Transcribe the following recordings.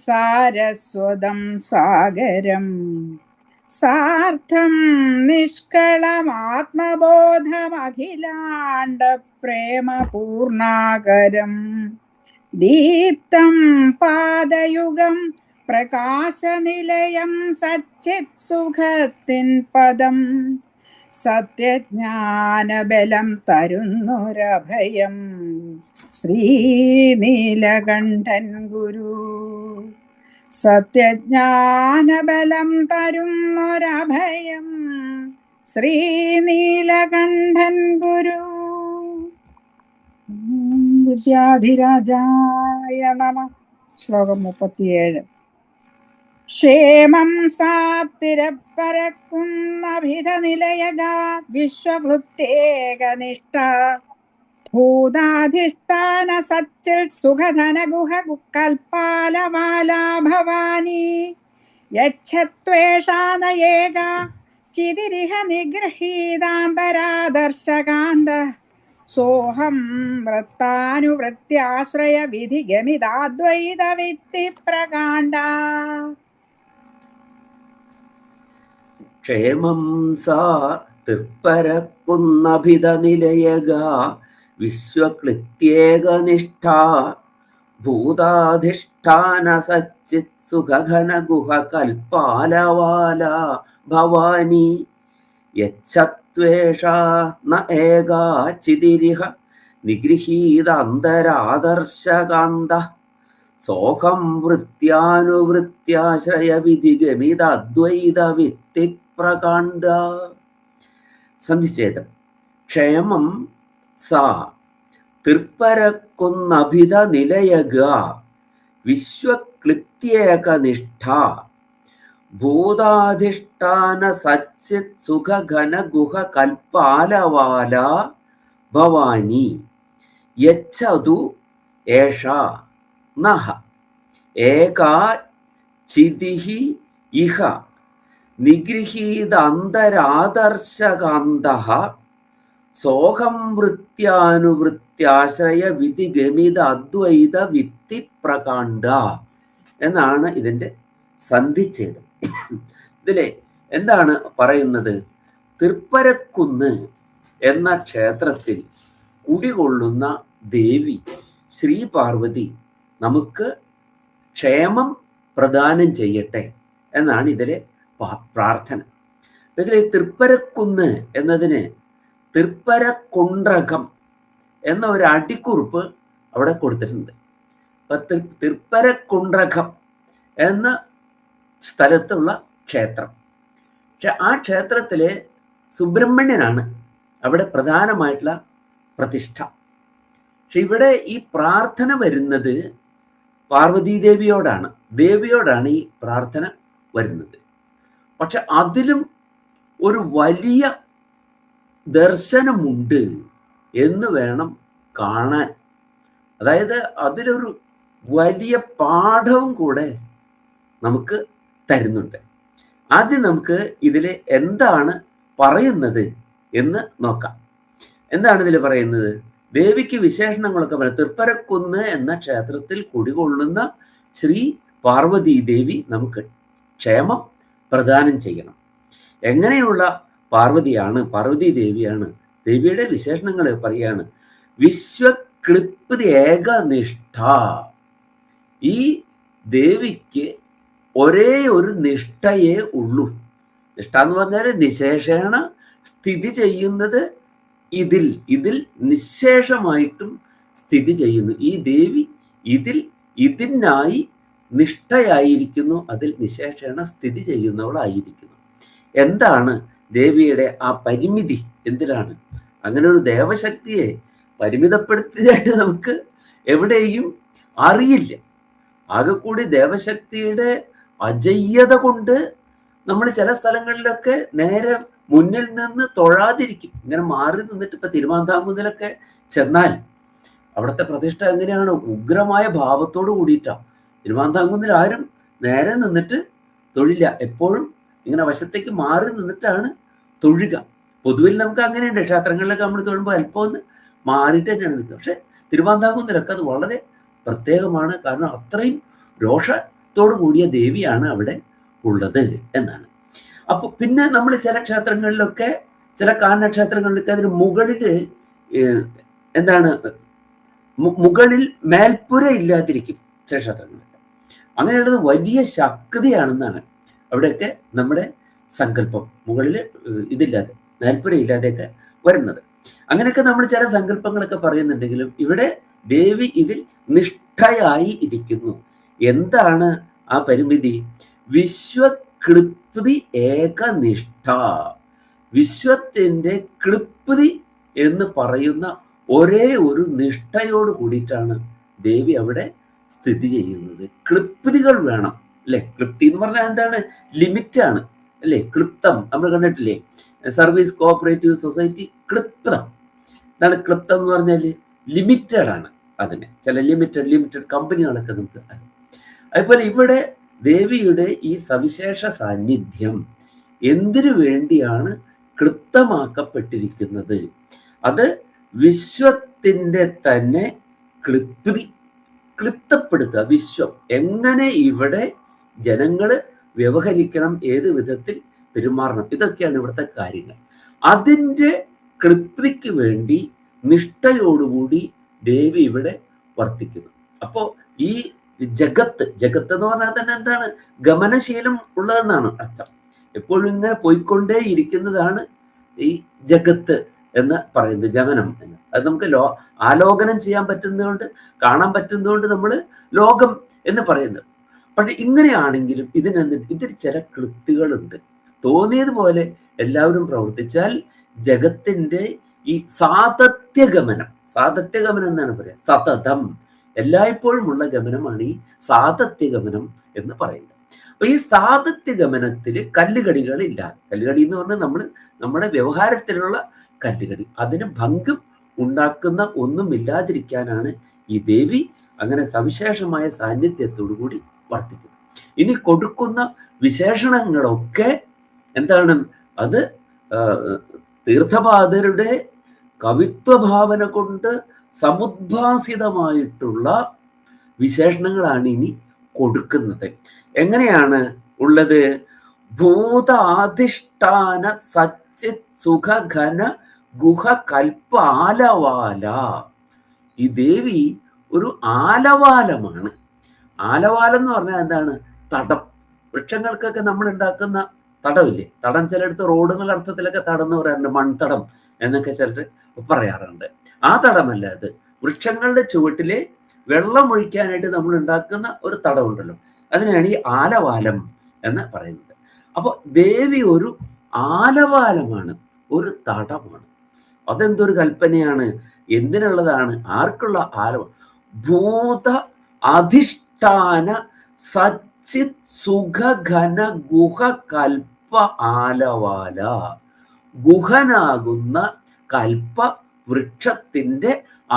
സാരസ്വതം സാഗരം സാർത്ഥം നിഷ്കളമാത്മബോധമഖിലാണ്ട പ്രേമപൂർണാകരം ദീപ്തം പാദയുഗം പ്രകാശനിലയം സച്ചിത് സുഖത്തിൻ പദം സത്യജ്ഞാനബലം തരുന്നൊരഭയം ശ്രീനീലകണ്ഠൻ ഗുരു. സത്യജ്ഞാനബലം തരുന്നൊരഭയം ശ്രീനീലകണ്ഠൻ ഗുരു. വിദ്യാധിരാജായ നമ. ശ്ലോകം 37. ക്ഷേമം സാത്തിരപ്പരക്കുന്നഭിധ നിലയക വിശ്വകൃത്യേകനിഷ്ഠ ഭൂതാധിഷ്ഠാന സച്ചിൽ സുഖധന ഗുഹ കൽപ്പാലമാലാ ഭവാനി യച്ഛത്വേഷാനയേക ചിതിരിഹ നിഗൃഹീതാന്തരാദർശകാന്ത സോഹം വൃത്താനുവൃത്യാശ്രയ വിധിഗമിതാദ്വൈത വിത്തി പ്രകാണ്ഡ. ക്ഷേമം സാ തൃപ്പരക്കുന്നഭിധ നിലയക വിശ്വകൃത്യേകനിഷ്ഠ ഭൂതാധിഷ്ഠാന സച്ചിത് സുഖഘന ഗുഹ കൽപ്പാലവാല ഭവാനി യച്ഛത്വേഷ ന ഏകാ ചിതിരിഹ നിഗൃഹീതാന്തരാദർശകാന്ത സോഹം വൃത്യാനുവൃത്യാശ്രയ വിധിഗമിതദ്വൈത വിത്തി പ്രകാണ്ഡ. സന്ധിച്ഛേദം. ക്ഷേമം സാ തൃപ്പരക്കുന്നഭിധ നിലയക വിശ്വക്ലിപ്ത്യേകനിഷ്ഠ ഭൂതാധിഷ്ഠാന സച്ചിത് സുഖഘന ഗുഹ കൽപ്പാലവാല ഭവാനി യച്ഛതു ഏഷ നഹ ഏകാ ചിതിഹി ഇഹ നിഗൃഹീതാന്തരാദർശകാന്തഃ സോഹം വൃത്യാനുവൃത്യാശ്രയ വിധിഗമിത അദ്വൈത വിത്തി പ്രകാണ്ഡ എന്നാണ് ഇതിൻ്റെ സന്ധിച്ഛേദം. ഇതിലെ എന്താണ് പറയുന്നത്? തൃപ്പരക്കുന്ന് എന്ന ക്ഷേത്രത്തിൽ കുടികൊള്ളുന്ന ദേവി ശ്രീ പാർവതി നമുക്ക് ക്ഷേമം പ്രദാനം ചെയ്യട്ടെ എന്നാണ് ഇതിലെ പ്രാർത്ഥന. ഇതിലെ തൃപ്പരക്കുന്ന് എന്നതിന് തൃപ്പരക്കുണ്ട്രകം എന്ന ഒരു അടിക്കുറിപ്പ് അവിടെ കൊടുത്തിട്ടുണ്ട്. അപ്പൊ തൃപ്പരക്കുണ്ട്രകം എന്ന സ്ഥലത്തുള്ള ക്ഷേത്രം. പക്ഷെ ആ ക്ഷേത്രത്തിലെ സുബ്രഹ്മണ്യനാണ് അവിടെ പ്രധാനമായിട്ടുള്ള പ്രതിഷ്ഠ. പക്ഷെ ഇവിടെ ഈ പ്രാർത്ഥന വരുന്നത് പാർവതീദേവിയോടാണ്, ദേവിയോടാണ് ഈ പ്രാർത്ഥന വരുന്നത്. പക്ഷെ അതിലും ഒരു വലിയ ദർശനമുണ്ട് എന്ന് വേണം കാണാൻ. അതായത് അതിലൊരു വലിയ പാഠവും കൂടെ നമുക്ക് തരുന്നുണ്ട്. ആദ്യം നമുക്ക് ഇതിൽ എന്താണ് പറയുന്നത് എന്ന് നോക്കാം. എന്താണ് ഇതിൽ പറയുന്നത്? ദേവിക്ക് വിശേഷണങ്ങളൊക്കെ പറയാം. തൃപ്പരക്കുന്ന് എന്ന ക്ഷേത്രത്തിൽ കുടികൊള്ളുന്ന ശ്രീ പാർവതീ ദേവി നമുക്ക് ക്ഷേമം പ്രദാനം ചെയ്യണം. എങ്ങനെയുള്ള പാർവതിയാണ്? പാർവതീ ദേവിയാണ്. ദേവിയുടെ വിശേഷണങ്ങൾ പറയാണ്. വിശ്വക്ലിപ്തി ഏകനിഷ്ഠ. ഈ ദേവിക്ക് ഒരേ ഒരു നിഷ്ഠയേ ഉള്ളൂ. നിഷ്ഠ എന്ന് പറഞ്ഞാൽ നിശേഷേണ സ്ഥിതി ചെയ്യുന്നത് ഇതിൽ നിശേഷമായിട്ടും സ്ഥിതി ചെയ്യുന്നു. ഈ ദേവി ഇതിനായി നിഷ്ഠയായിരിക്കുന്നു, അതിൽ നിശേഷേണ സ്ഥിതി ചെയ്യുന്നവളായിരിക്കുന്നു. എന്താണ് ദേവിയുടെ ആ പരിമിതി? എന്തിനാണ്? അങ്ങനെ ഒരു ദേവശക്തിയെ പരിമിതപ്പെടുത്തിയതായിട്ട് നമുക്ക് എവിടെയും അറിയില്ല. ആകെ കൂടി ദേവശക്തിയുടെ അജയ്യത കൊണ്ട് നമ്മൾ ചില സ്ഥലങ്ങളിലൊക്കെ നേരെ മുന്നിൽ നിന്ന് തൊഴാതിരിക്കും, ഇങ്ങനെ മാറി നിന്നിട്ട്. ഇപ്പൊ തിരുമാന്താംകുന്നിലൊക്കെ ചെന്നാൽ അവിടുത്തെ പ്രതിഷ്ഠ എങ്ങനെയാണ്? ഉഗ്രമായ ഭാവത്തോട് കൂടിയിട്ടാണ്. തിരുമാന്താംകുന്നിൽ ആരും നേരെ നിന്നിട്ട് തൊഴില്ല, എപ്പോഴും ഇങ്ങനെ വശത്തേക്ക് മാറി നിന്നിട്ടാണ് തൊഴുക. പൊതുവിൽ നമുക്ക് അങ്ങനെയുണ്ട്, ക്ഷേത്രങ്ങളിലൊക്കെ നമ്മൾ തൊഴുമ്പോൾ അല്പം ഒന്ന് മാറിയിട്ട് തന്നെയാണ് നിൽക്കുക. പക്ഷെ തിരുമാന്താംകുന്നിലൊക്കെ അത് വളരെ പ്രത്യേകമാണ്. കാരണം അത്രയും രോഷ ശക്തിത്തോടു കൂടിയ ദേവിയാണ് അവിടെ ഉള്ളത് എന്നാണ്. അപ്പോൾ പിന്നെ നമ്മൾ ചില ക്ഷേത്രങ്ങളിലൊക്കെ, ചില കാനന ക്ഷേത്രങ്ങളിലൊക്കെ അതിന് മുകളിൽ എന്താണ്, മുകളിൽ മേൽപ്പുര ഇല്ലാതിരിക്കും ചില ക്ഷേത്രങ്ങളിലൊക്കെ. അങ്ങനെയുള്ളത് വലിയ ശക്തിയാണെന്നാണ് അവിടെയൊക്കെ നമ്മുടെ സങ്കല്പം. മുകളിൽ ഇതില്ലാതെ, മേൽപ്പുര ഇല്ലാതെയൊക്കെ വരുന്നത്. അങ്ങനെയൊക്കെ നമ്മൾ ചില സങ്കല്പങ്ങളൊക്കെ പറയുന്നുണ്ടെങ്കിലും ഇവിടെ ദേവി ഇതിൽ നിഷ്ഠയായി ഇരിക്കുന്നു. എന്താണ് ആ പരിമിതി? വിശ്വക്ലിപ്തി ഏകനിഷ്ഠ. വിശ്വത്തിന്റെ ക്ലിപ്തി എന്ന് പറയുന്ന ഒരേ ഒരു നിഷ്ഠയോട് കൂടിയിട്ടാണ് ദേവി അവിടെ സ്ഥിതി ചെയ്യുന്നത്. ക്ലിപ്തികൾ വേണം അല്ലെ? ക്ലിപ്തി എന്ന് പറഞ്ഞാൽ എന്താണ്? ലിമിറ്റാണ് അല്ലെ? ക്ലിപ്തം നമ്മൾ കണ്ടിട്ടില്ലേ? സർവീസ് കോഓപ്പറേറ്റീവ് സൊസൈറ്റി ക്ലിപ്തം. എന്താണ് ക്ലിപ്തം എന്ന് പറഞ്ഞാൽ? ലിമിറ്റഡ് ആണ്. അതിന് ചില ലിമിറ്റഡ് കമ്പനികളൊക്കെ നമുക്ക് അറിയാം. അതുപോലെ ഇവിടെ ദേവിയുടെ ഈ സവിശേഷ സാന്നിധ്യം എന്തിനു വേണ്ടിയാണ് ക്ലിപ്തമാക്കപ്പെട്ടിരിക്കുന്നത്? അത് വിശ്വത്തിന്റെ തന്നെ ക്ലിപ്തപ്പെടുത്തുക. വിശ്വം എങ്ങനെ ഇവിടെ ജനങ്ങള് വ്യവഹരിക്കണം, ഏത് വിധത്തിൽ പെരുമാറണം, ഇതൊക്കെയാണ് ഇവിടുത്തെ കാര്യങ്ങൾ. അതിൻ്റെ ക്ലിപ്തിക്ക് വേണ്ടി നിഷ്ഠയോടുകൂടി ദേവി ഇവിടെ വർത്തിക്കുന്നു. അപ്പോ ഈ ജഗത്ത് എന്ന് പറഞ്ഞാൽ തന്നെ എന്താണ്? ഗമനശീലം ഉള്ളതെന്നാണ് അർത്ഥം. എപ്പോഴും ഇങ്ങനെ പോയിക്കൊണ്ടേ ഇരിക്കുന്നതാണ് ഈ ജഗത്ത് എന്ന് പറയുന്നത്, ഗമനം എന്ന്. അത് നമുക്ക് ആലോകനം ചെയ്യാൻ പറ്റുന്നതുകൊണ്ട്, കാണാൻ പറ്റുന്നതുകൊണ്ട് നമ്മൾ ലോകം എന്ന് പറയുന്നത്. പക്ഷെ ഇങ്ങനെയാണെങ്കിലും ഇതിൽ ചില ക്ലിപ്തികളുണ്ട്. തോന്നിയതുപോലെ എല്ലാവരും പ്രവർത്തിച്ചാൽ ജഗത്തിന്റെ ഈ സാതത്യഗമനം എന്നാണ് പറയുക. സതതം, എല്ലായ്പ്പോഴും ഉള്ള ഗമനമാണ് ഈ സാതത്യഗമനം എന്ന് പറയുന്നത്. അപ്പൊ ഈ സാതത്യഗമനത്തിൽ കല്ലുകടികളില്ലാതെ, കല്ലുകടി എന്ന് പറഞ്ഞാൽ നമ്മുടെ വ്യവഹാരത്തിലുള്ള കല്ലുകടി, അതിന് ഭംഗം ഉണ്ടാക്കുന്ന ഒന്നും ഇല്ലാതിരിക്കാനാണ് ഈ ദേവി അങ്ങനെ സവിശേഷമായ സാന്നിധ്യത്തോടു കൂടി വർത്തിക്കുന്നത്. ഇനി കൊടുക്കുന്ന വിശേഷണങ്ങളൊക്കെ എന്താണ്? അത് തീർത്ഥപാദരുടെ കവിത്വഭാവന കൊണ്ട് സമുദ്ഭാസിതമായിട്ടുള്ള വിശേഷണങ്ങളാണ് ഇനി കൊടുക്കുന്നത്. എങ്ങനെയാണ് ഉള്ളത്? ഭൂതാധിഷ്ഠാന സച്ചിത് സുഖഘന ഗുഹ കൽപ്പ ആലവാല. ഈ ദേവി ഒരു ആലവാലമാണ്. ആലവാലം എന്ന് പറഞ്ഞാൽ എന്താണ്? തടം. വൃക്ഷങ്ങൾക്കൊക്കെ നമ്മൾ ഉണ്ടാക്കുന്ന തടമില്ലേ? തടം ചിലയിടത്ത് റോഡുകളുടെ അർത്ഥത്തിലൊക്കെ തടം എന്ന് പറയാറുണ്ട്, മൺതടം എന്നൊക്കെ ചിലർ പറയാറുണ്ട്. ആ തടമല്ല അത്. വൃക്ഷങ്ങളുടെ ചുവട്ടിലെ വെള്ളം ഒഴിക്കാനായിട്ട് നമ്മൾ ഉണ്ടാക്കുന്ന ഒരു തടമുണ്ടല്ലോ, അതിനാണ് ഈ ആലവാലം എന്ന് പറയുന്നത്. അപ്പൊ ദേവി ഒരു ആലവാലമാണ്, ഒരു തടമാണ്. അതെന്തൊരു കൽപ്പനയാണ്! എന്തിനുള്ളതാണ്? ആർക്കുള്ള ആലവാലം? ഭൂത അധിഷ്ഠാന സച്ചിത് സുഖഘന ഗുഹ കൽപ്പ ആലവാല. ഗുഹനാകുന്ന കൽപ്പ വൃക്ഷത്തിന്റെ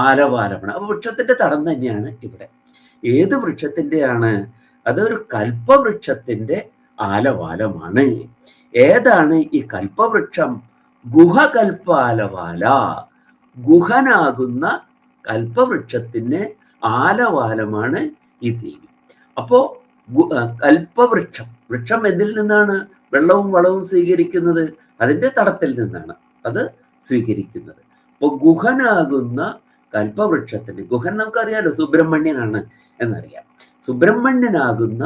ആലവാലമാണ്. അപ്പൊ വൃക്ഷത്തിന്റെ തടം തന്നെയാണ് ഇവിടെ. ഏത് വൃക്ഷത്തിന്റെയാണ്? അതൊരു കൽപ്പവൃക്ഷത്തിന്റെ ആലവാലമാണ്. ഏതാണ് ഈ കൽപ്പവൃക്ഷം? ഗുഹ കൽപ്പ ആലവാല. ഗുഹനാകുന്ന കൽപ്പവൃക്ഷത്തിന് ആലവാലമാണ് ഈ ദേവി. അപ്പോ വൃക്ഷം എന്തിൽ നിന്നാണ് വെള്ളവും വളവും സ്വീകരിക്കുന്നത്? അതിന്റെ തടത്തിൽ നിന്നാണ് അത് സ്വീകരിക്കുന്നത്. അപ്പോൾ ഗുഹനാകുന്ന കൽപ്പവൃക്ഷത്തിന്, ഗുഹൻ നമുക്കറിയാലോ സുബ്രഹ്മണ്യനാണ് എന്നറിയാം. സുബ്രഹ്മണ്യനാകുന്ന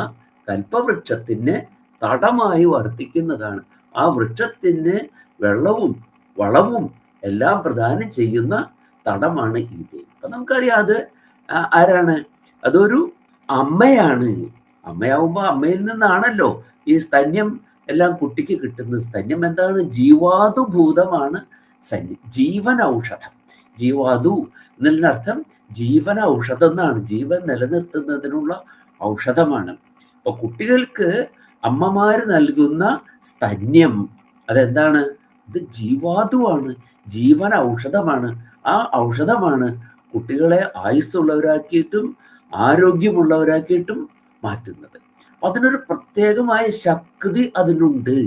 കൽപ്പവൃക്ഷത്തിന് തടമായി വർത്തിക്കുന്നതാണ്. ആ വൃക്ഷത്തിന് വെള്ളവും വളവും എല്ലാം പ്രദാനം ചെയ്യുന്ന തടമാണ് ഈ ദേവി. അപ്പൊ നമുക്കറിയാം അത് ആരാണ്? അതൊരു അമ്മയാണ്. അമ്മയാവുമ്പോ അമ്മയിൽ നിന്നാണല്ലോ ഈ സ്തന്യം എല്ലാം കുട്ടിക്ക് കിട്ടുന്നത്. സ്തന്യം എന്താണ്? ജീവാതുഭൂതമാണ് സന്യം, ജീവൻ ഔഷധം. ജീവാതു എന്നതിനർത്ഥം ജീവന ഔഷധം എന്നാണ്. ജീവൻ നിലനിർത്തുന്നതിനുള്ള ഔഷധമാണ്. അപ്പൊ കുട്ടികൾക്ക് അമ്മമാര് നൽകുന്ന സ്തന്യം അതെന്താണ്? ഇത് ജീവാതുവാണ്, ജീവന ഔഷധമാണ്. ആ ഔഷധമാണ് കുട്ടികളെ ആയുസ്സുള്ളവരാക്കിയിട്ടും ആരോഗ്യമുള്ളവരാക്കിയിട്ടും മാറ്റുന്നത്. അതിനൊരു പ്രത്യേകമായ ശക്തി അതിനുണ്ട്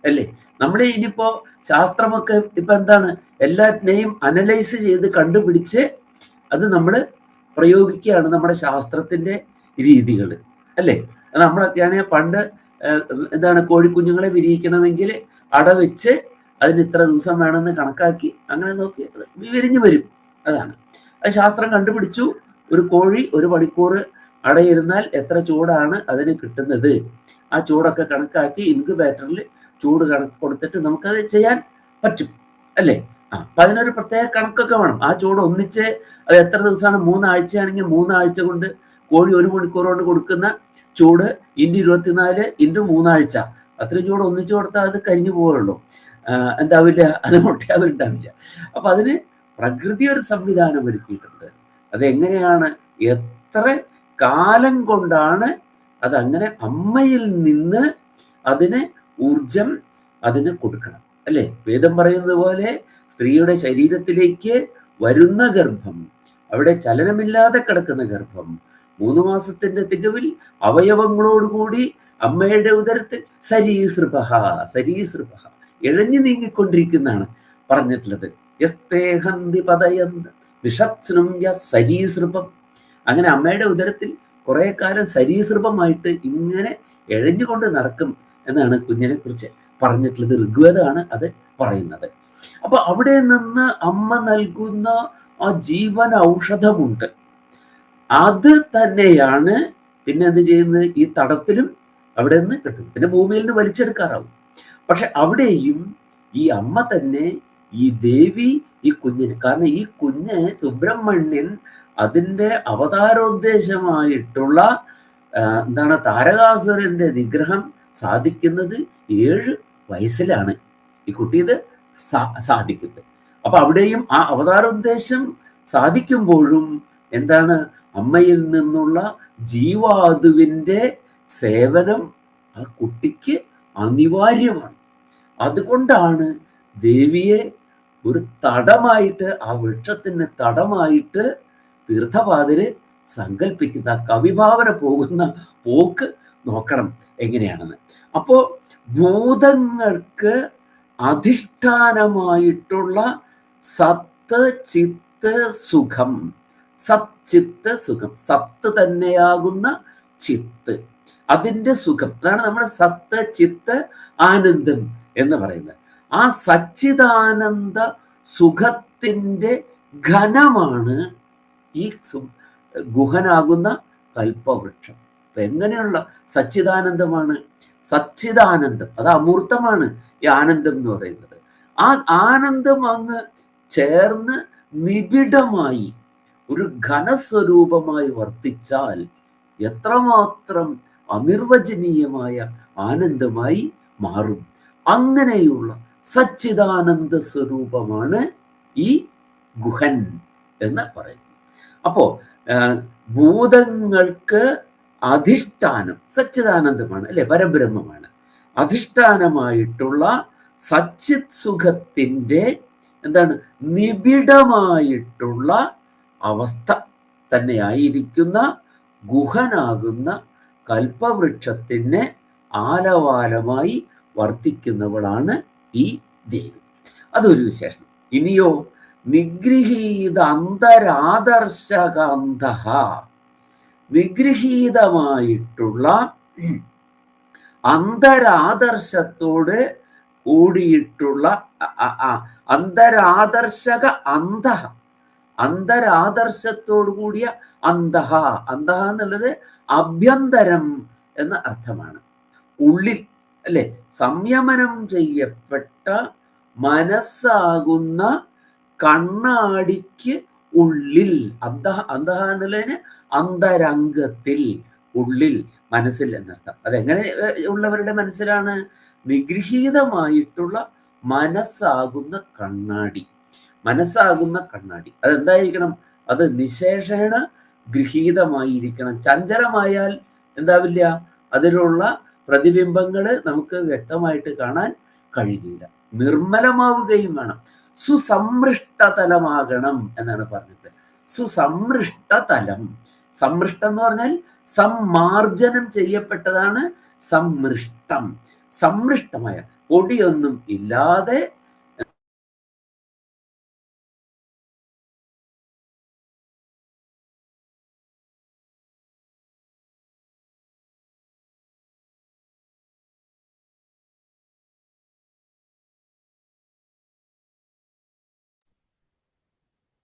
അല്ലേ? നമ്മളെ ഇനിയിപ്പോ ശാസ്ത്രമൊക്കെ ഇപ്പൊ എന്താണ്? എല്ലാറ്റിനെയും അനലൈസ് ചെയ്ത് കണ്ടുപിടിച്ച് അത് നമ്മൾ പ്രയോഗിക്കുകയാണ് നമ്മുടെ ശാസ്ത്രത്തിന്റെ രീതികൾ അല്ലേ? നമ്മളൊക്കെയാണെങ്കിൽ പണ്ട് എന്താണ് കോഴിക്കുഞ്ഞുങ്ങളെ വിരിയിക്കണമെങ്കിൽ അട വെച്ച് അതിന് ഇത്ര ദിവസം വേണമെന്ന് കണക്കാക്കി അങ്ങനെ നോക്കി വിരിഞ്ഞു വരും. അതാണ് അത് ശാസ്ത്രം കണ്ടുപിടിച്ചു. ഒരു കോഴി 1 മണിക്കൂർ അടയിരുന്നാൽ എത്ര ചൂടാണ് അതിന് കിട്ടുന്നത്, ആ ചൂടൊക്കെ കണക്കാക്കി ഇൻക്യുബേറ്ററിൽ ചൂട് കണക്ക് കൊടുത്തിട്ട് നമുക്കത് ചെയ്യാൻ പറ്റും അല്ലേ. അപ്പൊ അതിനൊരു പ്രത്യേക കണക്കൊക്കെ വേണം. ആ ചൂട് ഒന്നിച്ച് അത് എത്ര ദിവസമാണ്, 3 ആഴ്ചയാണെങ്കിൽ 3 ആഴ്ച കൊണ്ട് കോഴി 1 മണിക്കൂർ കൊണ്ട് കൊടുക്കുന്ന ചൂട് ഇൻറ്റു 24 ഇൻറ്റു 3 ആഴ്ച, അത്രയും ചൂട് ഒന്നിച്ചു കൊടുത്താൽ അത് കരിഞ്ഞു പോവുള്ളൂ. എന്താവില്ല, അത് മുട്ടയാവുണ്ടാവില്ല. അപ്പൊ അതിന് പ്രകൃതി ഒരു സംവിധാനം ഒരുക്കിയിട്ടുണ്ട്. അതെങ്ങനെയാണ്, എത്ര കാലം കൊണ്ടാണ് അതങ്ങനെ അമ്മയിൽ നിന്ന് അതിന് ഊർജം അതിന് കൊടുക്കണം അല്ലേ. വേദം പറയുന്നത് പോലെ സ്ത്രീയുടെ ശരീരത്തിലേക്ക് വരുന്ന ഗർഭം, അവിടെ ചലനമില്ലാതെ കിടക്കുന്ന ഗർഭം 3 മാസത്തിന്റെ തികവിൽ അവയവങ്ങളോടുകൂടി അമ്മയുടെ ഉദരത്തിൽ സരീസൃപഹ ഇഴഞ്ഞു നീങ്ങിക്കൊണ്ടിരിക്കുന്നതാണ് പറഞ്ഞിട്ടുള്ളത്. യസ്തേഹന്തി പതയന്ത് വിഷത്സ്നം സരീസൃപം. അങ്ങനെ അമ്മയുടെ ഉദരത്തിൽ കുറെ കാലം സരീസൃപമായിട്ട് ഇങ്ങനെ എഴഞ്ഞുകൊണ്ട് നടക്കും എന്നാണ് കുഞ്ഞിനെ കുറിച്ച് പറഞ്ഞിട്ടുള്ളത്. ഋഗ്വേദമാണ് അത് പറയുന്നത്. അപ്പൊ അവിടെ നിന്ന് അമ്മ നൽകുന്ന ആ ജീവൻ ഔഷധമുണ്ട്. അത് തന്നെയാണ് പിന്നെ എന്ത് ചെയ്യുന്നത്, ഈ തടത്തിലും അവിടെ നിന്ന് കിട്ടുന്നത്. പിന്നെ ഭൂമിയിൽ നിന്ന് വലിച്ചെടുക്കാറാവും. പക്ഷെ അവിടെയും ഈ അമ്മ തന്നെ, ഈ ദേവി ഈ കുഞ്ഞിന്, കാരണം ഈ കുഞ്ഞ് സുബ്രഹ്മണ്യൻ അതിൻ്റെ അവതാരോദ്ദേശമായിട്ടുള്ള എന്താണ് താരകാസുരന്റെ നിഗ്രഹം സാധിക്കുന്നത് 7 വയസ്സിലാണ് ഈ കുട്ടി ഇത് സാധിക്കുന്നത്. അപ്പൊ അവിടെയും ആ അവതാരോദ്ദേശം സാധിക്കുമ്പോഴും എന്താണ്, അമ്മയിൽ നിന്നുള്ള ജീവാതുവിൻ്റെ സേവനം ആ കുട്ടിക്ക് അനിവാര്യമാണ്. അതുകൊണ്ടാണ് ദേവിയെ ഒരു തടമായിട്ട്, ആ വൃക്ഷത്തിന് തടമായിട്ട് തീർത്ഥപാദര് സങ്കല്പിക്കുന്ന, കവിഭാവന പോകുന്ന പോക്ക് നോക്കണം എങ്ങനെയാണെന്ന്. അപ്പോ ഭൂതങ്ങൾക്ക് അധിഷ്ഠാനമായിട്ടുള്ള സത്ത് ചിത്ത് സുഖം, സച്ചിത്ത് സുഖം, സത്ത് തന്നെയാകുന്ന ചിത്ത്, അതിൻ്റെ സുഖം, അതാണ് നമ്മുടെ സത്ത് ചിത്ത് ആനന്ദം എന്ന് പറയുന്നത്. ആ സച്ചിദാനന്ദ സുഖത്തിൻ്റെ ഘനമാണ് ഈ ഗുഹനാകുന്ന കൽപ്പവൃക്ഷം. അപ്പൊ എങ്ങനെയുള്ള സച്ചിദാനന്ദമാണ്? സച്ചിദാനന്ദം അത് അമൂർത്തമാണ് ഈ ആനന്ദം എന്ന് പറയുന്നത്. ആ ആനന്ദം അങ്ങ് ചേർന്ന് നിബിഡമായി ഒരു ഘനസ്വരൂപമായി വർത്തിച്ചാൽ എത്രമാത്രം അനിർവചനീയമായ ആനന്ദമായി മാറും. അങ്ങനെയുള്ള സച്ചിദാനന്ദ സ്വരൂപമാണ് ഈ ഗുഹൻ എന്ന് പറയുന്നത്. അപ്പോ ഭൂതങ്ങൾക്ക് അധിഷ്ഠാനം സച്ചിദാനന്ദമാണ് അല്ലെ, പരബ്രഹ്മമാണ്. അധിഷ്ഠാനമായിട്ടുള്ള സച്ചിത് സുഖത്തിൻ്റെ എന്താണ്, നിബിഡമായിട്ടുള്ള അവസ്ഥ തന്നെയായിരിക്കുന്ന ഗുഹനാകുന്ന കൽപ്പവൃക്ഷത്തിന് ആലവാലമായി വർത്തിക്കുന്നവളാണ് ഈ ദേവി. അതൊരു വിശേഷണം. ഇനിയോ നിഗൃഹീത അന്തരാദർശകാന്ത, നിഗൃഹീതമായിട്ടുള്ള അന്തരാദർശത്തോട് കൂടിയിട്ടുള്ള അന്തരാദർശക അന്ധ, അന്തരാദർശത്തോടു കൂടിയ അന്തഹ. അന്തഹ എന്നുള്ളത് അഭ്യന്തരം എന്ന അർത്ഥമാണ്. ഉള്ളിൽ അല്ലെ, സംയമനം ചെയ്യപ്പെട്ട മനസ്സാകുന്ന കണ്ണാടിക്ക് ഉള്ളിൽ, അന്തഹ എന്നുള്ളതിന് അന്തരംഗത്തിൽ, ഉള്ളിൽ, മനസ്സിൽ എന്നർത്ഥം. അതെങ്ങനെ ഉള്ളവരുടെ മനസ്സിലാണ്? നിഗൃഹീതമായിട്ടുള്ള മനസ്സാകുന്ന കണ്ണാടി, മനസ്സാകുന്ന കണ്ണാടി അതെന്തായിരിക്കണം? അത് നിശേഷേണ ഗൃഹീതമായിരിക്കണം. ചഞ്ചലമായാൽ എന്താവില്ല, അതിലുള്ള പ്രതിബിംബങ്ങൾ നമുക്ക് വ്യക്തമായിട്ട് കാണാൻ കഴിയില്ല. നിർമ്മലമാവുകയും വേണം. സുസമൃഷ്ടതലമാകണം എന്നാണ് പറഞ്ഞത്. സുസമൃഷ്ടതലം, സമ്മൃഷ്ടം എന്ന് പറഞ്ഞാൽ സമ്മാർജനം ചെയ്യപ്പെട്ടതാണ് സമ്മൃഷ്ടം. സമ്മൃഷ്ടമായ പൊടിയൊന്നും ഇല്ലാതെ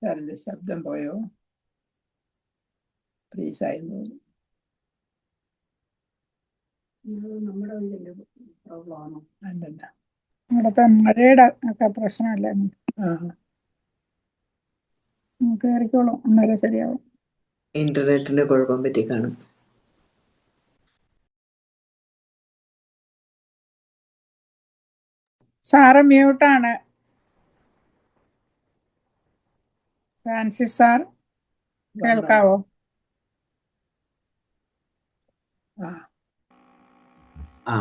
സാറിന്റെ ശബ്ദം പോയോ? ഫ്രീസായിരുന്നു. നമ്മുടെ പ്രോബ്ലം ആണോ? അല്ലല്ല, ഇവിടുത്തെ മഴയുടെ ഒക്കെ പ്രശ്നമല്ല. കയറിക്കോളും, അന്നേരം ശരിയാവും. ഇന്റർനെറ്റിന്റെ കുഴപ്പം പറ്റി കാണും. സാറ് മ്യൂട്ടാണ്. ഫ്രാൻസിസ് സാർ കേൾക്കാവോ? ആ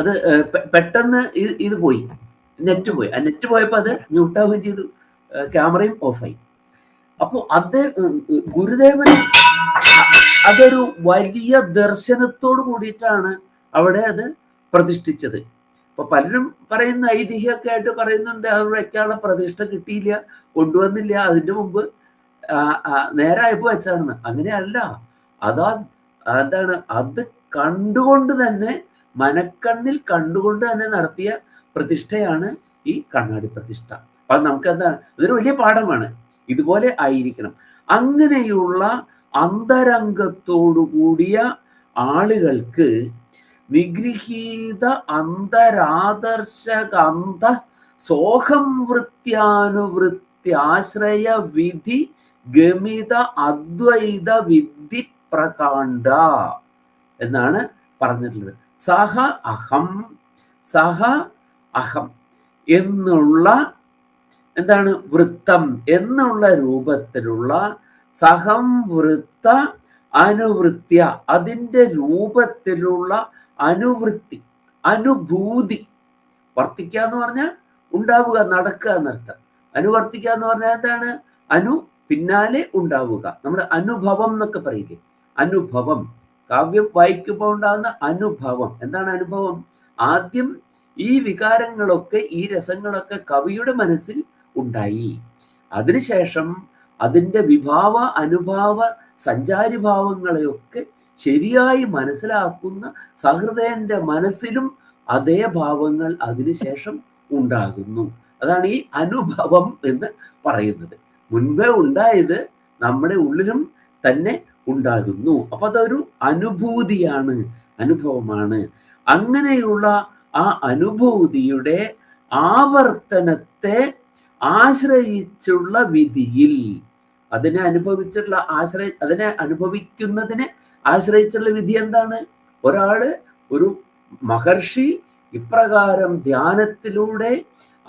അത് പെട്ടെന്ന് ഇത് പോയി, നെറ്റ് പോയി. ആ നെറ്റ് പോയപ്പോൾ അത് മ്യൂട്ടാവുകയും ചെയ്തു, ക്യാമറയും ഓഫായി. അപ്പോൾ അത് ഗുരുദേവൻ അതൊരു വലിയ ദർശനത്തോട് കൂടിയിട്ടാണ് അവിടെ അത് പ്രതിഷ്ഠിച്ചത്. അപ്പൊ പലരും പറയുന്ന ഐതിഹ്യമൊക്കെ ആയിട്ട് പറയുന്നുണ്ട് അത് വെക്കാനുള്ള പ്രതിഷ്ഠ കിട്ടിയില്ല, കൊണ്ടുവന്നില്ല, അതിന്റെ മുമ്പ് നേരായപ്പോ വെച്ചാണെന്ന്. അങ്ങനെയല്ല, എന്താണ്, അത് കണ്ടുകൊണ്ട് തന്നെ, മനക്കണ്ണിൽ കണ്ടുകൊണ്ട് തന്നെ നടത്തിയ പ്രതിഷ്ഠയാണ് ഈ കണ്ണാടി പ്രതിഷ്ഠ. അപ്പൊ നമുക്ക് എന്താണ്, ഇതൊരു വലിയ പാഠമാണ്. ഇതുപോലെ ആയിരിക്കണം. അങ്ങനെയുള്ള അന്തരംഗത്തോടു കൂടിയ ആളുകൾക്ക് നിഗൃഹീത അന്തരാദർശക അന്ത സോഹം വൃത്യാനുവൃത്യാശ്രയ വിധി ഗമിത അദ്വൈത വിധി പ്രകാണ്ഡ എന്നാണ് പറഞ്ഞിട്ടുള്ളത്. സഹ അഹം എന്നുള്ള എന്താണ്, വൃത്തം എന്നുള്ള രൂപത്തിലുള്ള സഹം വൃത്ത അനുവൃത്യ, അതിൻ്റെ രൂപത്തിലുള്ള അനുവൃത്തി, അനുഭൂതി. വർത്തിക്കുക എന്ന് പറഞ്ഞാൽ ഉണ്ടാവുക, നടക്കുക എന്നർത്ഥം. അനുവർത്തിക്കുക എന്ന് പറഞ്ഞാൽ എന്താണ്, അനു പിന്നാലെ ഉണ്ടാവുക. നമ്മുടെ അനുഭവം എന്നൊക്കെ പറയില്ലേ, അനുഭവം. കാവ്യം വായിക്കുമ്പോൾ ഉണ്ടാകുന്ന അനുഭവം. എന്താണ് അനുഭവം? ആദ്യം ഈ വികാരങ്ങളൊക്കെ, ഈ രസങ്ങളൊക്കെ കവിയുടെ മനസ്സിൽ ഉണ്ടായി. അതിനുശേഷം അതിൻ്റെ വിഭാവ അനുഭാവ സഞ്ചാരിഭാവങ്ങളെയൊക്കെ ശരിയായി മനസ്സിലാക്കുന്ന സഹൃദയന്റെ മനസ്സിലും അതേ ഭാവങ്ങൾ അതിനുശേഷം ഉണ്ടാകുന്നു. അതാണ് ഈ അനുഭവം എന്ന് പറയുന്നത്. മുൻപേ ഉണ്ടായത് നമ്മുടെ ഉള്ളിലും തന്നെ ഉണ്ടാകുന്നു. അപ്പൊ അതൊരു അനുഭൂതിയാണ്, അനുഭവമാണ്. അങ്ങനെയുള്ള ആ അനുഭൂതിയുടെ ആവർത്തനത്തെ ആശ്രയിച്ചുള്ള വിധിയിൽ, അതിനെ അനുഭവിക്കുന്നതിനെ ആശ്രയിച്ചുള്ള വിധി എന്താണ്? ഒരു മഹർഷി ഇപ്രകാരം ധ്യാനത്തിലൂടെ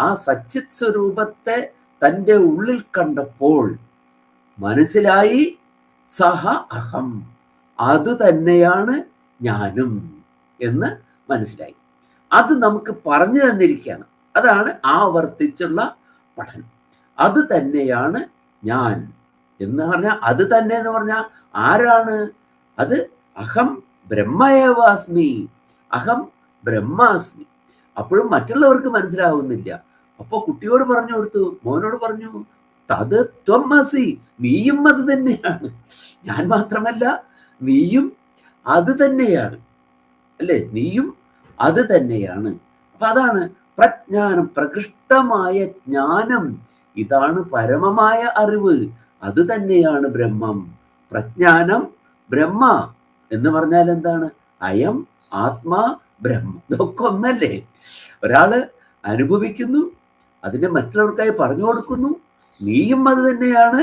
ആ സച്ചിത് സ്വരൂപത്തെ തൻ്റെ ഉള്ളിൽ കണ്ടപ്പോൾ മനസ്സിലായി, സഹ അഹം, അത് തന്നെയാണ് ഞാനും എന്ന് മനസ്സിലായി. അത് നമുക്ക് പറഞ്ഞു തന്നിരിക്കുകയാണ്. അതാണ് ആവർത്തിച്ചുള്ള പഠനം. അത് തന്നെയാണ് ഞാൻ എന്ന് പറഞ്ഞാൽ, അത് തന്നെ എന്ന് പറഞ്ഞാൽ ആരാണ് അത്? അഹം ബ്രഹ്മയേവാസ്മി, അഹം ബ്രഹ്മാസ്മി. അപ്പോഴും മറ്റുള്ളവർക്ക് മനസ്സിലാവുന്നില്ല. അപ്പൊ കുട്ടിയോട് പറഞ്ഞു കൊടുത്തു, മോനോട് പറഞ്ഞു, തത് ത്വം അസി, നീയും അത് തന്നെയാണ്. ഞാൻ മാത്രമല്ല, നീയും അത് തന്നെയാണ്, അല്ലേ? നീയും അത് തന്നെയാണ്. അപ്പൊ അതാണ് പ്രജ്ഞാനം, പ്രകൃഷ്ടമായ ജ്ഞാനം. ഇതാണ് പരമമായ അറിവ്. അത് തന്നെയാണ് ബ്രഹ്മം. പ്രജ്ഞാനം ബ്രഹ്മ എന്ന് പറഞ്ഞാൽ എന്താണ്? അയം ആത്മാ ബ്രഹ്മ. ഇതൊക്കെ ഒന്നല്ലേ? ഒരാള് അനുഭവിക്കുന്നു, അതിനെ മറ്റുള്ളവർക്കായി പറഞ്ഞു കൊടുക്കുന്നു, നീയും അത് തന്നെയാണ്,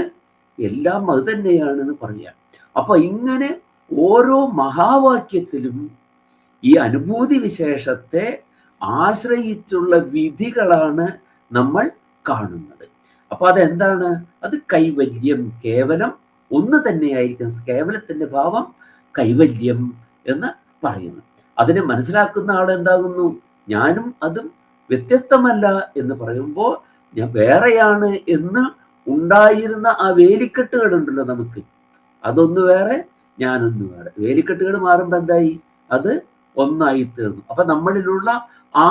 എല്ലാം അത് തന്നെയാണ് എന്ന് പറയാം. അപ്പൊ ഇങ്ങനെ ഓരോ മഹാവാക്യത്തിലും ഈ അനുഭൂതി വിശേഷത്തെ ആശ്രയിച്ചുള്ള വിധികളാണ് നമ്മൾ കാണുന്നത്. അപ്പൊ അതെന്താണ്? അത് കൈവല്യം, കേവലം ഒന്ന് തന്നെയായിരിക്കും. കേവലത്തിന്റെ ഭാവം കൈവല്യം എന്ന് പറയുന്നു. അതിനെ മനസ്സിലാക്കുന്ന ആളെന്താകുന്നു? ഞാനും അതും വ്യത്യസ്തമല്ല എന്ന് പറയുമ്പോൾ ഞാൻ വേറെയാണ് എന്ന് ഉണ്ടായിരുന്ന ആ വേലിക്കെട്ടുകളുണ്ടല്ലോ നമുക്ക്, അതൊന്ന് വേറെ, ഞാനൊന്ന് വേറെ. വേലിക്കെട്ടുകൾ മാറുമ്പോൾ എന്തായി? അത് ഒന്നായി തീർന്നു. അപ്പൊ നമ്മളിലുള്ള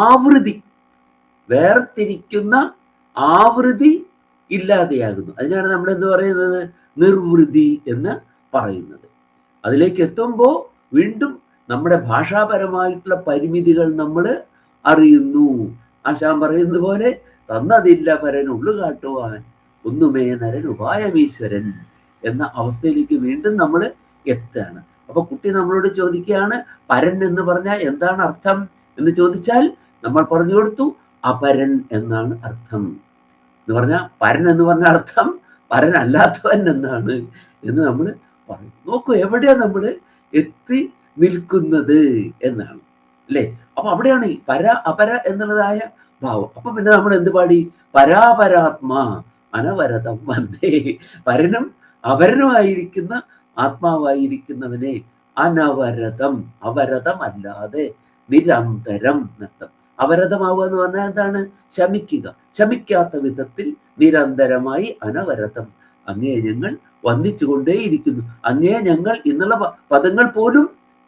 ആവൃത്തി, വേർതിരിക്കുന്ന ആവൃത്തി ഇല്ലാതെയാകുന്നു. അതിനാണ് നമ്മൾ എന്ത് പറയുന്നത്? നിർവൃതി എന്ന് പറയുന്നത്. അതിലേക്ക് എത്തുമ്പോൾ വീണ്ടും നമ്മുടെ ഭാഷാപരമായിട്ടുള്ള പരിമിതികൾ നമ്മൾ അറിയുന്നു. ആശാൻ പറയുന്നത് പോലെ തന്നതില്ല പരൻ ഉള്ളു കാട്ടുവാൻ ഒന്നുമേ നരൻ ഉപായമീശ്വരൻ എന്ന അവസ്ഥയിലേക്ക് വീണ്ടും നമ്മൾ എത്തുകയാണ്. അപ്പൊ കുട്ടി നമ്മളോട് ചോദിക്കുകയാണ്, പരൻ എന്ന് പറഞ്ഞാൽ എന്താണ് അർത്ഥം എന്ന് ചോദിച്ചാൽ നമ്മൾ പറഞ്ഞു കൊടുത്തു, അപരൻ എന്നാണ് അർത്ഥം. എന്ന് പറഞ്ഞാൽ പരൻ എന്ന് പറഞ്ഞ അർത്ഥം പരനല്ലാത്തവൻ എന്നാണ് എന്ന് നമ്മൾ പറയും. നോക്കൂ, എവിടെയാ നമ്മൾ എത്തി നിൽക്കുന്നത് എന്നാണ് അല്ലേ. അപ്പൊ അവിടെയാണ് ഈ പര അപര എന്നുള്ളതായ ഭാവം. അപ്പൊ പിന്നെ നമ്മൾ എന്ത് പാടി? പരാപരാത്മാ അനവരതം വന്ദേ. പരനും അപരനുമായിരിക്കുന്ന ആത്മാവായിരിക്കുന്നവനെ അനവരതം, അവരതമല്ലാതെ നിരന്തരം നൃത്തം. അവരതമാവുക എന്ന് പറഞ്ഞാൽ എന്താണ്? ശമിക്കുക. ശമിക്കാത്ത വിധത്തിൽ നിരന്തരമായി അനവരതം അങ്ങേ ഞങ്ങൾ വന്ദിച്ചുകൊണ്ടേയിരിക്കുന്നു. അങ്ങേ ഞങ്ങൾ എന്നുള്ള പദങ്ങൾ പോലും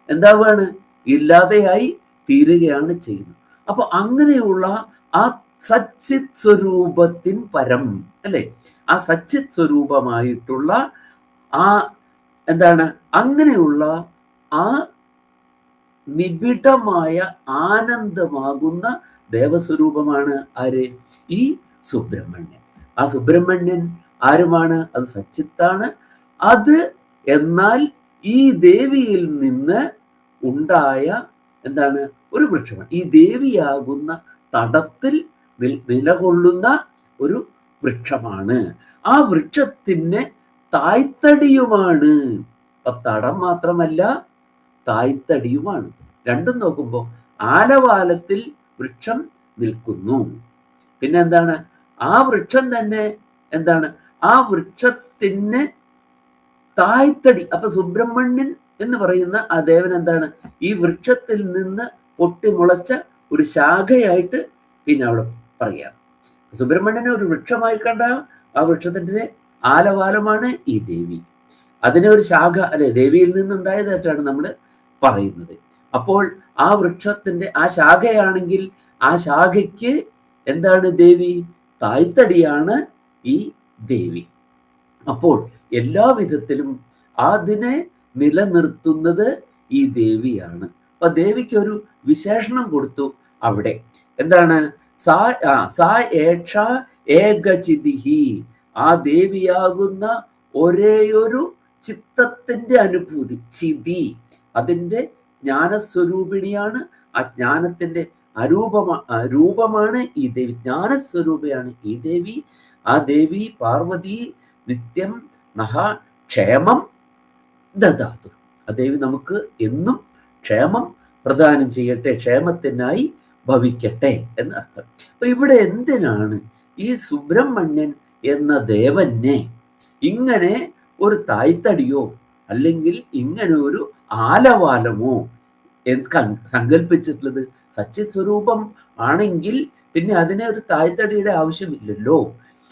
എന്താവുകയാണ്? ഇല്ലാതെയായി തീരുകയാണ് ചെയ്യുന്നത്. അപ്പൊ അങ്ങനെയുള്ള ആ സച്ചിത് സ്വരൂപത്തിൻ പരം അല്ലെ, ആ സച്ചിത് സ്വരൂപമായിട്ടുള്ള ആ എന്താണ്, അങ്ങനെയുള്ള ആ നിബിഡമായ ആനന്ദമാകുന്ന ദേവസ്വരൂപമാണ് ആര്? ഈ സുബ്രഹ്മണ്യൻ. ആ സുബ്രഹ്മണ്യൻ ആരുമാണ്? അത് സച്ചിത്താണ്. അത് എന്നാൽ ഈ ദേവിയിൽ നിന്ന് ഉണ്ടായ എന്താണ്? ഒരു വൃക്ഷമാണ്. ഈ ദേവിയാകുന്ന തടത്തിൽ നിലകൊള്ളുന്ന ഒരു വൃക്ഷമാണ്. ആ വൃക്ഷത്തിന് തായ്തടിയുമാണ്. അപ്പൊ തടം മാത്രമല്ല, തായ്തടിയുമാണ്. രണ്ടും നോക്കുമ്പോൾ ആലവാലത്തിൽ വൃക്ഷം നിൽക്കുന്നു. പിന്നെ എന്താണ്? ആ വൃക്ഷം തന്നെ എന്താണ്? ആ വൃക്ഷത്തിന് തായ്തടി. അപ്പൊ സുബ്രഹ്മണ്യൻ എന്ന് പറയുന്ന ആ ദേവൻ എന്താണ്? ഈ വൃക്ഷത്തിൽ നിന്ന് പൊട്ടിമുളച്ച ഒരു ശാഖയായിട്ട് പിന്നെ അവിടെ പറയാം. സുബ്രഹ്മണ്യനെ ഒരു വൃക്ഷമായി കണ്ട ആ വൃക്ഷത്തിന്റെ ആലവാലമാണ് ഈ ദേവി. അതിനെ ഒരു ശാഖ അല്ലെ, ദേവിയിൽ നിന്നുണ്ടായതായിട്ടാണ് നമ്മൾ പറയുന്നത്. അപ്പോൾ ആ വൃക്ഷത്തിന്റെ ആ ശാഖയാണെങ്കിൽ ആ ശാഖയ്ക്ക് എന്താണ് ദേവി? തായ്തടിയാണ് ഈ ദേവി. അപ്പോൾ എല്ലാ വിധത്തിലും അതിനെ നിലനിർത്തുന്നത് ഈ ദേവിയാണ്. അപ്പൊ ദേവിക്ക് ഒരു വിശേഷണം കൊടുത്തു അവിടെ. എന്താണ്? സാ ഏക്ഷ ഏകചിതിഹി. ആ ദേവിയാകുന്ന ഒരേയൊരു ചിത്തത്തിന്റെ അനുഭൂതി, ചിതി, അതിന്റെ ജ്ഞാനസ്വരൂപിണിയാണ്. ആ ജ്ഞാനത്തിന്റെ രൂപമാണ് ഈ ദേവി. ജ്ഞാനസ്വരൂപയാണ് ഈ ദേവി. ആ ദേവി പാർവതി നിത്യം നഹ ക്ഷേമം ദദാതു. ആ ദേവി നമുക്ക് എന്നും ക്ഷേമം പ്രദാനം ചെയ്യട്ടെ, ക്ഷേമത്തിനായി ഭവിക്കട്ടെ എന്നർത്ഥം. അപ്പൊ ഇവിടെ എന്തിനാണ് ഈ സുബ്രഹ്മണ്യൻ എന്ന ദേവനെ ഇങ്ങനെ ഒരു തായ്തടിയോ അല്ലെങ്കിൽ ഇങ്ങനെ ഒരു ആലവാലമോ സങ്കല്പിച്ചിട്ടുള്ളത്? സച്ചിത് സ്വരൂപം ആണെങ്കിൽ പിന്നെ അതിനെ ഒരു തായ്തടിയുടെ ആവശ്യമില്ലല്ലോ.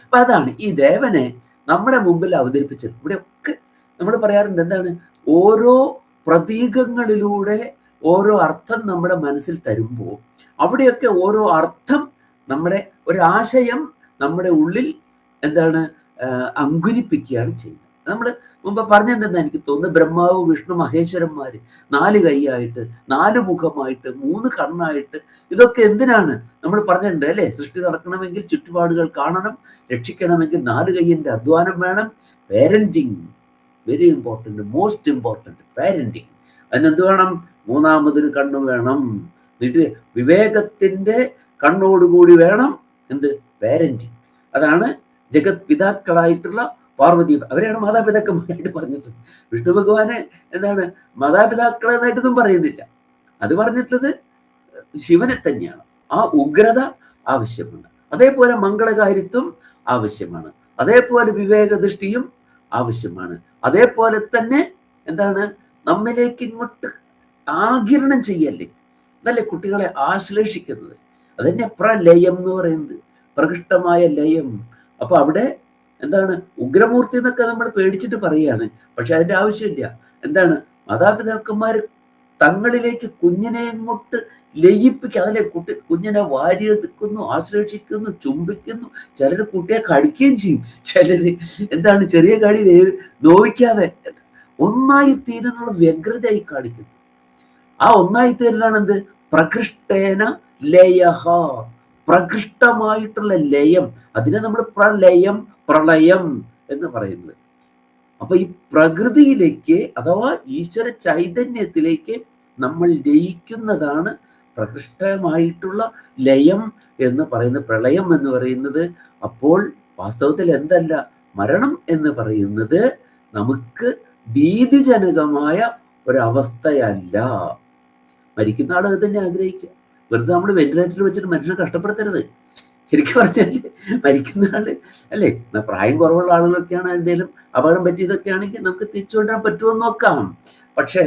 അപ്പൊ അതാണ് ഈ ദേവനെ നമ്മുടെ മുമ്പിൽ അവതരിപ്പിച്ചത്. ഇവിടെയൊക്കെ നമ്മൾ പറയാറുണ്ട് എന്താണ്? ഓരോ പ്രതീകങ്ങളിലൂടെ ഓരോ അർത്ഥം നമ്മുടെ മനസ്സിൽ തരുമ്പോൾ അവിടെയൊക്കെ ഓരോ അർത്ഥം നമ്മുടെ ഒരു ആശയം നമ്മുടെ ഉള്ളിൽ എന്താണ് അങ്കുരിപ്പിക്കുകയാണ് ചെയ്യുന്നത്. നമ്മൾ മുമ്പ് പറഞ്ഞിട്ടുണ്ടെന്ന് എനിക്ക് തോന്നുന്നു, ബ്രഹ്മാവ് വിഷ്ണു മഹേശ്വരന്മാര് 4 കൈയായിട്ട് 4 മുഖമായിട്ട് 3 കണ്ണായിട്ട്, ഇതൊക്കെ എന്തിനാണ് നമ്മൾ പറഞ്ഞിട്ടുണ്ട് അല്ലെ? സൃഷ്ടി നടക്കണമെങ്കിൽ ചുറ്റുപാടുകൾ കാണണം, രക്ഷിക്കണമെങ്കിൽ 4 കൈയിന്റെ അധ്വാനം വേണം. Parenting very important, most important parenting. അതിനെന്ത് വേണം? 3ാമതൊരു കണ്ണ് വേണം. എന്നിട്ട് വിവേകത്തിന്റെ കണ്ണോടുകൂടി വേണം എന്ത്? പാരന്റിങ്. അതാണ് ജഗത് പിതാക്കളായിട്ടുള്ള പാർവതി, അവരെയാണ് മാതാപിതാക്കന്മാരായിട്ട് പറഞ്ഞിട്ടുള്ളത്. വിഷ്ണു ഭഗവാനെ എന്താണ് മാതാപിതാക്കളെ എന്നായിട്ടൊന്നും പറയുന്നില്ല. അത് പറഞ്ഞിട്ടുള്ളത് ശിവനെ തന്നെയാണ്. ആ ഉഗ്രത ആവശ്യമാണ്. അതേപോലെ മംഗളകാരിത്വം ആവശ്യമാണ്. അതേപോലെ വിവേകദൃഷ്ടിയും ആവശ്യമാണ്. അതേപോലെ തന്നെ എന്താണ് നമ്മിലേക്ക് ഇങ്ങോട്ട് ആഗിരണം ചെയ്യല്ലേ, അതല്ലേ കുട്ടികളെ ആശ്ലേഷിക്കുന്നത്. അതന്നെ പ്രലയം എന്ന് പറയുന്നത്, പ്രകൃഷ്ടമായ ലയം. അപ്പൊ അവിടെ എന്താണ് ഉഗ്രമൂർത്തി എന്നൊക്കെ നമ്മൾ പേടിച്ചിട്ട് പറയുകയാണ്. പക്ഷെ അതിന്റെ ആവശ്യമില്ല. എന്താണ് മാതാപിതാക്കന്മാര് തങ്ങളിലേക്ക് കുഞ്ഞിനെ ഇങ്ങോട്ട് ലയിപ്പിക്കുക. അതല്ലേ കുഞ്ഞിനെ വാരിയെടുക്കുന്നു, ആശ്ലേഷിക്കുന്നു, ചുംബിക്കുന്നു. ചിലര് കുട്ടിയെ കടിക്കുകയും ചെയ്യും. ചിലര് എന്താണ് ചെറിയ കടി നോവിക്കാതെ ഒന്നായി തീരുന്നുള്ള വ്യഗ്രതയായി കാണിക്കുന്നു. ആ ഒന്നായി തീരലാണ് എന്ത്? പ്രകൃഷ്ടേന ലയഹ, പ്രകൃഷ്ടമായിട്ടുള്ള ലയം. അതിനെ നമ്മൾ പ്രലയം, പ്രളയം എന്ന് പറയുന്നത്. അപ്പൊ ഈ പ്രകൃതിയിലേക്ക് അഥവാ ഈശ്വര ചൈതന്യത്തിലേക്ക് നമ്മൾ ലയിക്കുന്നതാണ് പ്രകൃഷ്ടമായിട്ടുള്ള ലയം എന്ന് പറയുന്നത്, പ്രളയം എന്ന് പറയുന്നത്. അപ്പോൾ വാസ്തവത്തിൽ എന്തല്ല, മരണം എന്ന് പറയുന്നത് നമുക്ക് ഭീതിജനകമായ ഒരവസ്ഥയല്ല. മരിക്കുന്ന ആൾ അത് തന്നെ ആഗ്രഹിക്കുക. വെറുതെ നമ്മൾ വെന്റിലേറ്ററിൽ വെച്ചിട്ട് മനുഷ്യനെ കഷ്ടപ്പെടുത്തരുത്. ശരിക്കും പറഞ്ഞാല് മരിക്കുന്ന ആള് അല്ലേ, പ്രായം കുറവുള്ള ആളുകളൊക്കെയാണ് എന്തെങ്കിലും അപകടം പറ്റിയതൊക്കെ ആണെങ്കിൽ നമുക്ക് തിരിച്ചു കൊണ്ടുവരാൻ പറ്റുമോ നോക്കാം. പക്ഷേ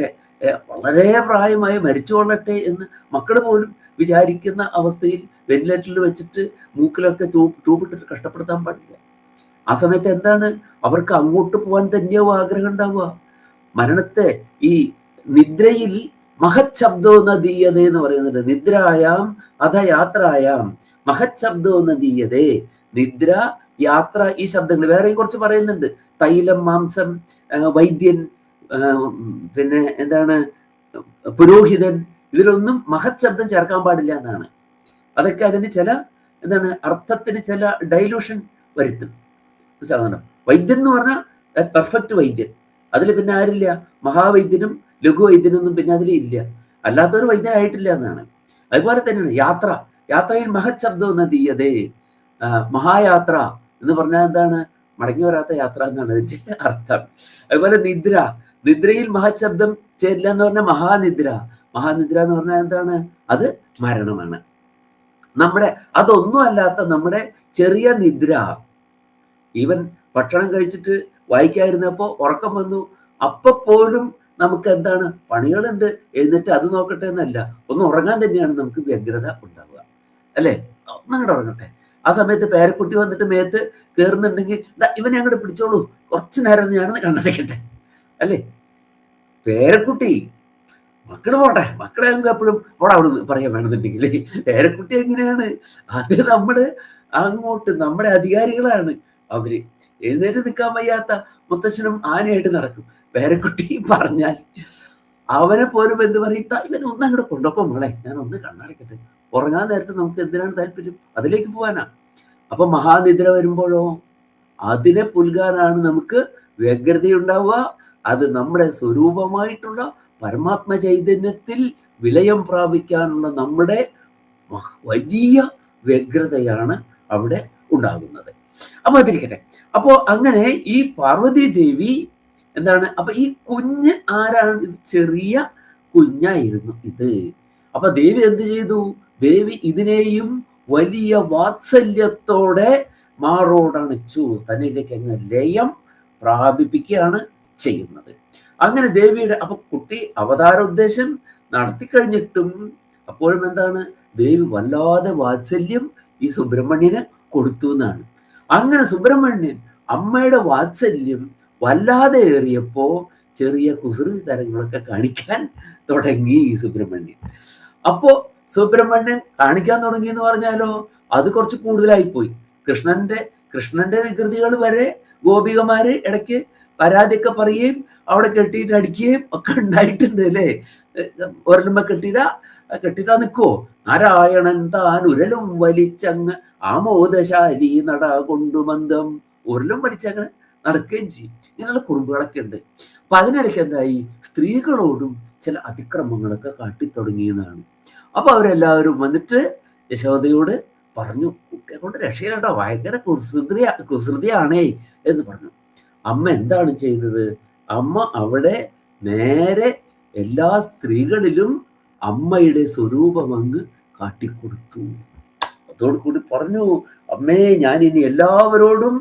വളരെ പ്രായമായി മരിച്ചു കൊള്ളട്ടെ എന്ന് മക്കൾ പോലും വിചാരിക്കുന്ന അവസ്ഥയിൽ വെന്റിലേറ്ററിൽ വെച്ചിട്ട് മൂക്കിലൊക്കെ ട്യൂബിട്ടിട്ട് കഷ്ടപ്പെടുത്താൻ പാടില്ല. ആ സമയത്ത് എന്താണ്, അവർക്ക് അങ്ങോട്ട് പോകാൻ തന്നെയോ ആഗ്രഹം ഉണ്ടാവുക. മരണത്തെ ഈ നിദ്രയിൽ മഹത് ശബ്ദോ നദീയതേ എന്ന് പറയുന്നുണ്ട്. നിദ്രായാം അധ യാത്രായാം മഹത് ശബ്ദോ നദീയതേ. നിദ്ര, യാത്ര, ഈ ശബ്ദങ്ങൾ വേറെയും കുറച്ച് പറയുന്നുണ്ട്. തൈലം, മാംസം, വൈദ്യൻ, പിന്നെ എന്താണ് പുരോഹിതൻ, ഇതിലൊന്നും മഹത് ശബ്ദം ചേർക്കാൻ പാടില്ല എന്നാണ്. അതൊക്കെ അതിന് ചില എന്താണ് അർത്ഥത്തിന് ചില ഡൈലൂഷൻ വരുത്തും. സാധനം വൈദ്യൻ എന്ന് പറഞ്ഞാൽ പെർഫെക്റ്റ് വൈദ്യൻ, അതിൽ പിന്നെ ആരില്ല, മഹാവൈദ്യനും ലഘുവൈദ്യനൊന്നും പിന്നെ അതിൽ ഇല്ല, അല്ലാത്തൊരു വൈദ്യനായിട്ടില്ല എന്നാണ്. അതുപോലെ തന്നെയാണ് യാത്ര. യാത്രയിൽ മഹത് ശബ്ദം നദീയതേ. മഹായാത്ര എന്ന് പറഞ്ഞാൽ എന്താണ്, മടങ്ങി വരാത്ത യാത്ര എന്നാണ് അതിന്റെ അർത്ഥം. അതുപോലെ നിദ്ര, നിദ്രയിൽ മഹത് ശബ്ദം ചേരില്ല എന്ന് പറഞ്ഞാൽ മഹാനിദ്ര. മഹാനിദ്ര എന്ന് പറഞ്ഞാൽ എന്താണ്, അത് മരണമാണ്. നമ്മുടെ അതൊന്നും അല്ലാത്ത നമ്മുടെ ചെറിയ നിദ്ര, ഈവൻ ഭക്ഷണം കഴിച്ചിട്ട് വായിക്കാതിരുന്നപ്പോ ഉറക്കം വന്നു, അപ്പൊ പോലും നമുക്ക് എന്താണ് പണികളുണ്ട്, എഴുന്നേറ്റ് അത് നോക്കട്ടെ എന്നല്ല, ഒന്ന് ഉറങ്ങാൻ തന്നെയാണ് നമുക്ക് വ്യഗ്രത ഉണ്ടാവുക, അല്ലേ? ഒന്നങ്ങോട്ട് ഉറങ്ങട്ടെ. ആ സമയത്ത് പേരക്കുട്ടി വന്നിട്ട് മേത്ത് കയറുന്നുണ്ടെങ്കിൽ ഇവനെ അങ്ങോട്ട് പിടിച്ചോളൂ, കുറച്ചു നേരം ഞാനൊന്ന് കണ്ണടയ്ക്കട്ടെ, അല്ലേ? പേരക്കുട്ടി, മക്കള് പോട്ടെ, മക്കളെ നമുക്ക് എപ്പോഴും ഓടെ അവിടുന്ന് പറയാൻ വേണമെന്നുണ്ടെങ്കിൽ പേരക്കുട്ടി എങ്ങനെയാണ്, അത് നമ്മള് അങ്ങോട്ട് നമ്മുടെ അധികാരികളാണ്. അവര് എഴുന്നേറ്റ് നിൽക്കാൻ വയ്യാത്ത മുത്തശ്ശനും ആനയായിട്ട് നടക്കും. പേരക്കുട്ടി പറഞ്ഞാൽ അവനെ പോലും എന്ത് പറയും, ഇവനെ ഒന്ന് അങ്ങോട്ട് കൊണ്ടൊപ്പം മോളെ, ഞാൻ ഒന്ന് കണ്ണടക്കട്ടെ. ഉറങ്ങാൻ നേരത്തെ നമുക്ക് എന്തിനാണ് താല്പര്യം, അതിലേക്ക് പോകാനാ. അപ്പൊ മഹാനിദ്ര വരുമ്പോഴോ അതിനെ പുൽകാനാണ് നമുക്ക് വ്യഗ്രതയുണ്ടാവുക. അത് നമ്മുടെ സ്വരൂപമായിട്ടുള്ള പരമാത്മ ചൈതന്യത്തിൽ വിലയം പ്രാപിക്കാനുള്ള നമ്മുടെ വലിയ വ്യഗ്രതയാണ് അവിടെ ഉണ്ടാകുന്നത്. അപ്പൊ അതിരിക്കട്ടെ. അപ്പോ അങ്ങനെ ഈ പാർവതി ദേവി എന്താണ്, അപ്പൊ ഈ കുഞ്ഞ് ആരാണ്, ഇത് ചെറിയ കുഞ്ഞായിരുന്നു ഇത്. അപ്പൊ ദേവി എന്ത് ചെയ്തു, ദേവി ഇതിനെയും വലിയ വാത്സല്യത്തോടെ മാറോടണിച്ചു, തന്നിലേക്ക് അങ്ങ് ലയം പ്രാപിപ്പിക്കുകയാണ് ചെയ്യുന്നത്. അങ്ങനെ ദേവിയുടെ അപ്പൊ കുട്ടി അവതാര ഉദ്ദേശം നടത്തിക്കഴിഞ്ഞിട്ടും അപ്പോഴും എന്താണ്, ദേവി വല്ലാതെ വാത്സല്യം ഈ സുബ്രഹ്മണ്യന് കൊടുത്തു എന്നാണ്. അങ്ങനെ സുബ്രഹ്മണ്യൻ അമ്മയുടെ വാത്സല്യം വല്ലാതെ ഏറിയപ്പോ ചെറിയ കുസൃതി തരങ്ങളൊക്കെ കാണിക്കാൻ തുടങ്ങി ഈ സുബ്രഹ്മണ്യൻ. അപ്പോ സുബ്രഹ്മണ്യൻ കാണിക്കാൻ തുടങ്ങി എന്ന് പറഞ്ഞാലോ അത് കുറച്ച് കൂടുതലായിപ്പോയി. കൃഷ്ണന്റെ വികൃതികൾ വരെ ഗോപികമാര് ഇടയ്ക്ക് പരാതിയൊക്കെ പറയുകയും അവിടെ കെട്ടിയിട്ട് അടിക്കുകയും ഒക്കെ ഉണ്ടായിട്ടുണ്ട്, അല്ലേ? ഒരലുമ്പ കെട്ടിട്ടാ നിൽക്കുവോ, നാരായണൻ താൻ ഉരലും വലിച്ചങ്ങ് ആമോദശാലി നട കൊണ്ടു മന്ദം, ഉരലും വലിച്ചങ്ങനെ നടക്കുകയും ചെയ്യും. ഇങ്ങനെയുള്ള കുറുമ്പുകളൊക്കെ ഉണ്ട്. അപ്പൊ അതിനിടയ്ക്ക് എന്തായി, സ്ത്രീകളോടും ചില അതിക്രമങ്ങളൊക്കെ കാട്ടിത്തുടങ്ങിയെന്നാണ്. അപ്പൊ അവരെല്ലാവരും വന്നിട്ട് യശോദയോട് പറഞ്ഞു, കുട്ടിയെ കൊണ്ട് രക്ഷയില്ലട്ടോ, ഭയങ്കര കുസൃതിയാണേ എന്ന് പറഞ്ഞു. അമ്മ എന്താണ് ചെയ്തത്, അമ്മ അവിടെ നേരെ എല്ലാ സ്ത്രീകളിലും അമ്മയുടെ സ്വരൂപം അങ്ങ് കാട്ടിക്കൊടുത്തു. അതോടുകൂടി പറഞ്ഞു, അമ്മേ ഞാൻ ഇനി എല്ലാവരോടും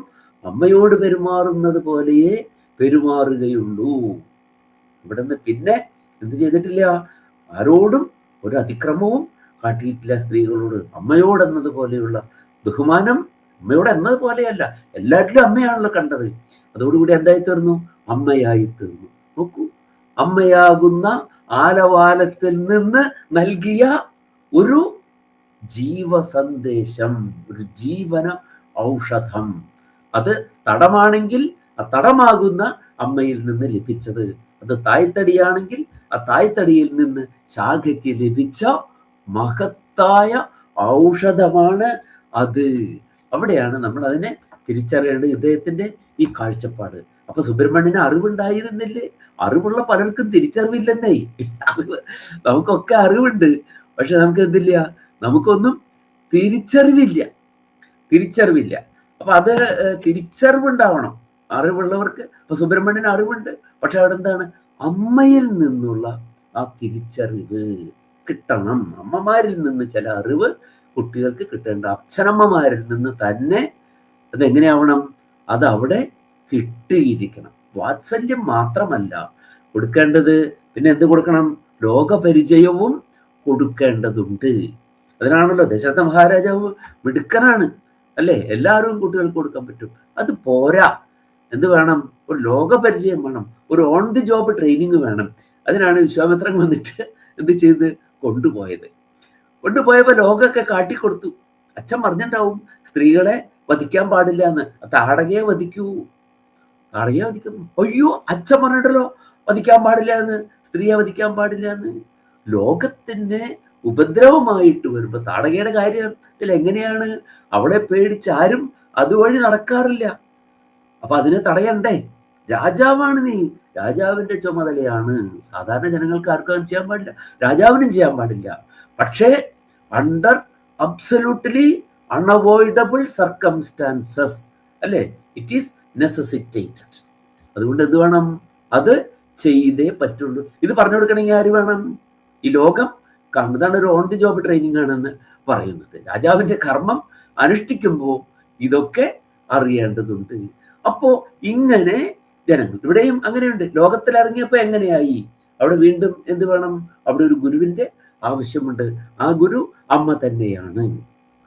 അമ്മയോട് പെരുമാറുന്നത് പോലെയേ പെരുമാറുകയുള്ളൂ. ഇവിടുന്ന് പിന്നെ എന്ത് ചെയ്തിട്ടില്ല, ആരോടും ഒരു അതിക്രമവും കാട്ടിയിട്ടില്ല. സ്ത്രീകളോട് അമ്മയോടെന്നത് പോലെയുള്ള ബഹുമാനം, അമ്മയോട് എന്നത് പോലെയല്ല, എല്ലാവരിലും അമ്മയാണല്ലോ കണ്ടത്. അതോടുകൂടി എന്തായി തീർന്നു, അമ്മയായി തീർന്നു. നോക്കൂ, അമ്മയാകുന്ന ആലവാലത്തിൽ നിന്ന് നൽകിയ ഒരു ജീവസന്ദേശം, ഒരു ജീവന ഔഷധം. അത് തടമാണെങ്കിൽ ആ തടമാകുന്ന അമ്മയിൽ നിന്ന് ലഭിച്ചത്, അത് തായ്തടിയാണെങ്കിൽ ആ തായ്തടിയിൽ നിന്ന് ശാഖയ്ക്ക് ലഭിച്ച മഹത് മഹത്തായ ഔഷധമാണ് അത്. അവിടെയാണ് നമ്മൾ അതിനെ തിരിച്ചറിയേണ്ടത്, ഇദ്ദേഹത്തിന്റെ ഈ കാഴ്ചപ്പാട്. അപ്പൊ സുബ്രഹ്മണ്യന് അറിവുണ്ടായിരുന്നില്ലേ? അറിവുള്ള പലർക്കും തിരിച്ചറിവില്ലെന്നേ. അറിവ് നമുക്കൊക്കെ അറിവുണ്ട്, പക്ഷെ നമുക്ക് എന്തില്ല, നമുക്കൊന്നും തിരിച്ചറിവില്ല. അപ്പൊ അത് തിരിച്ചറിവുണ്ടാവണം അറിവുള്ളവർക്ക്. അപ്പൊ സുബ്രഹ്മണ്യന് അറിവുണ്ട്, പക്ഷെ അവിടെ എന്താണ്, അമ്മയിൽ നിന്നുള്ള ആ തിരിച്ചറിവ് കിട്ടണം. അമ്മമാരിൽ നിന്ന് ചില അറിവ് കുട്ടികൾക്ക് കിട്ടേണ്ട, അച്ഛനമ്മമാരിൽ നിന്ന് തന്നെ അതെങ്ങനെയാവണം, അത് അവിടെ കിട്ടിയിരിക്കണം. വാത്സല്യം മാത്രമല്ല കൊടുക്കേണ്ടത്, പിന്നെ എന്ത് കൊടുക്കണം, ലോകപരിചയവും കൊടുക്കേണ്ടതുണ്ട്. അതിനാണല്ലോ ദശരഥ മഹാരാജാവ് മിടുക്കനാണ് അല്ലേ, എല്ലാവരും കുട്ടികൾക്ക് കൊടുക്കാൻ പറ്റും. അത് പോരാ, എന്ത് വേണം, ഒരു ലോകപരിചയം വേണം, ഒരു ഓൺ ദി ജോബ് ട്രെയിനിങ് വേണം. അതിനാണ് വിശ്വാമിത്രൻ വന്നിട്ട് എന്ത് ചെയ്ത് കൊണ്ടുപോയപ്പോ ലോകമൊക്കെ കാട്ടിക്കൊടുത്തു. അച്ഛൻ പറഞ്ഞിട്ടുണ്ടാവും സ്ത്രീകളെ വധിക്കാൻ പാടില്ല എന്ന്, താടകയെ വധിക്കും. അയ്യോ, അച്ഛൻ പറഞ്ഞിട്ടല്ലോ വധിക്കാൻ പാടില്ല എന്ന്, സ്ത്രീയെ വധിക്കാൻ പാടില്ല എന്ന്. ലോകത്തിന് ഉപദ്രവമായിട്ട് വരുമ്പോ താടകയുടെ കാര്യത്തിൽ എങ്ങനെയാണ്, അവളെ പേടിച്ച് ആരും അതുവഴി നടക്കാറില്ല. അപ്പൊ അതിനെ തടയണ്ടേ? രാജാവാണ് നീ, രാജാവിന്റെ ചുമതലയാണ്. സാധാരണ ജനങ്ങൾക്ക് ആർക്കും ചെയ്യാൻ പാടില്ല, രാജാവിനും ചെയ്യാൻ പാടില്ല. പക്ഷേ അണ്ടർ അബ്സല്യൂട്ട്ലി അൺഅവോയ്ഡബിൾ സർക്കംസ്റ്റാൻസസ് അല്ലേ, ഇറ്റ് ഈസ് നെസസിറ്റേറ്റഡ്. അതുകൊണ്ട് എന്ത് വേണം, അത് ചെയ്തേ പറ്റുള്ളൂ. ഇത് പറഞ്ഞു കൊടുക്കണമെങ്കിൽ ആര് വേണം, ഈ ലോകം കാണും. ഇതാണ് ഒരു ഓൺ ദി ജോബ് ട്രെയിനിങ് ആണെന്ന് പറയുന്നത്. രാജാവിന്റെ കർമ്മം അനുഷ്ഠിക്കുമ്പോൾ ഇതൊക്കെ അറിയേണ്ടതുണ്ട്. അപ്പോ ഇങ്ങനെ ജനങ്ങൾ ഇവിടെയും അങ്ങനെയുണ്ട്. ലോകത്തിൽ ഇറങ്ങിയപ്പോ എങ്ങനെയായി, അവിടെ വീണ്ടും എന്ത് വേണം, അവിടെ ഒരു ഗുരുവിന്റെ ആവശ്യമുണ്ട്. ആ ഗുരു അമ്മ തന്നെയാണ്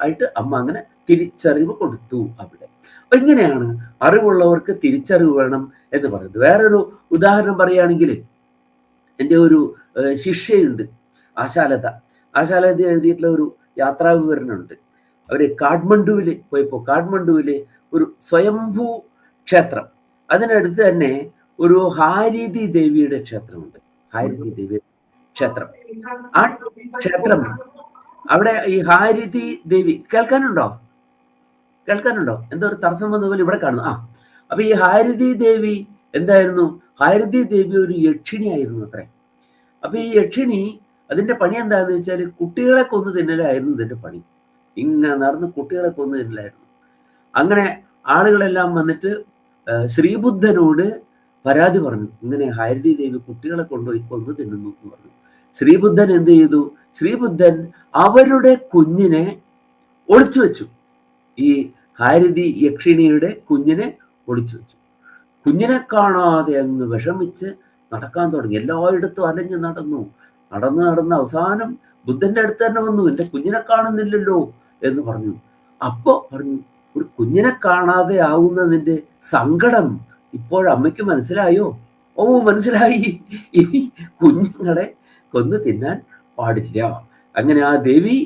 ആയിട്ട് അമ്മ അങ്ങനെ തിരിച്ചറിവ് കൊടുത്തു അവിടെ. അപ്പൊ ഇങ്ങനെയാണ് അറിവുള്ളവർക്ക് തിരിച്ചറിവ് വേണം എന്ന് പറയുന്നത്. വേറൊരു ഉദാഹരണം പറയുകയാണെങ്കിൽ, എൻ്റെ ഒരു ശിഷ്യയുണ്ട് ആശാലത എഴുതിയിട്ടുള്ള ഒരു യാത്രാ വിവരണമുണ്ട്. അവര് കാഠ്മണ്ഡുവിൽ പോയപ്പോ, കാഠ്മണ്ഡുവില് ഒരു സ്വയംഭൂ ക്ഷേത്രം, അതിനടുത്ത് തന്നെ ഒരു ഹാരിതി ദേവിയുടെ ക്ഷേത്രമുണ്ട്. ഹാരിതി ദേവിയുടെ ക്ഷേത്രം, ആ ക്ഷേത്രം അവിടെ ഈ ഹാരിതി ദേവി കേൾക്കാനുണ്ടോ? എന്തോ ഒരു തടസ്സം വന്ന പോലെ ഇവിടെ കാണുന്നു. അപ്പൊ ഈ ഹാരിതി ദേവി എന്തായിരുന്നു, ഹാരിതി ദേവി ഒരു യക്ഷിണി ആയിരുന്നു അത്രേ. അപ്പൊ ഈ യക്ഷിണി അതിന്റെ പണി എന്താന്ന് വെച്ചാൽ കുട്ടികളെ കൊന്നു തിന്നലായിരുന്നു ഇതിന്റെ പണി. ഇങ്ങനെ നടന്ന് കുട്ടികളെ കൊന്നു തിന്നലായിരുന്നു. അങ്ങനെ ആളുകളെല്ലാം വന്നിട്ട് ശ്രീബുദ്ധനോട് പരാതി പറഞ്ഞു, ഇങ്ങനെ ഹാരിതി ദേവി കുട്ടികളെ കൊണ്ടുപോയി കൊന്നു തിന്നുന്നു എന്ന് പറഞ്ഞു. ശ്രീബുദ്ധൻ എന്ത് ചെയ്തു, ശ്രീബുദ്ധൻ അവരുടെ കുഞ്ഞിനെ ഒളിച്ചു വെച്ചു. ഈ ഹാരിതി യക്ഷിണിയുടെ കുഞ്ഞിനെ ഒളിച്ചു വെച്ചു. കുഞ്ഞിനെ കാണാതെ അങ്ങ് വിഷമിച്ച് നടക്കാൻ തുടങ്ങി. എല്ലായിടത്തും അലഞ്ഞു നടന്ന് അവസാനം ബുദ്ധന്റെ അടുത്ത് തന്നെ വന്നു, എൻ്റെ കുഞ്ഞിനെ കാണുന്നില്ലല്ലോ എന്ന് പറഞ്ഞു. അപ്പോ പറഞ്ഞു, ഒരു കുഞ്ഞിനെ കാണാതെ ആവുന്നതിന്റെ സങ്കടം ഇപ്പോഴമ്മയ്ക്ക് മനസ്സിലായോ? ഓ മനസ്സിലായി, ഇനി കുഞ്ഞുങ്ങളെ കൊന്നു തിന്നാൻ പാടില്ല. അങ്ങനെ ആ ദേവി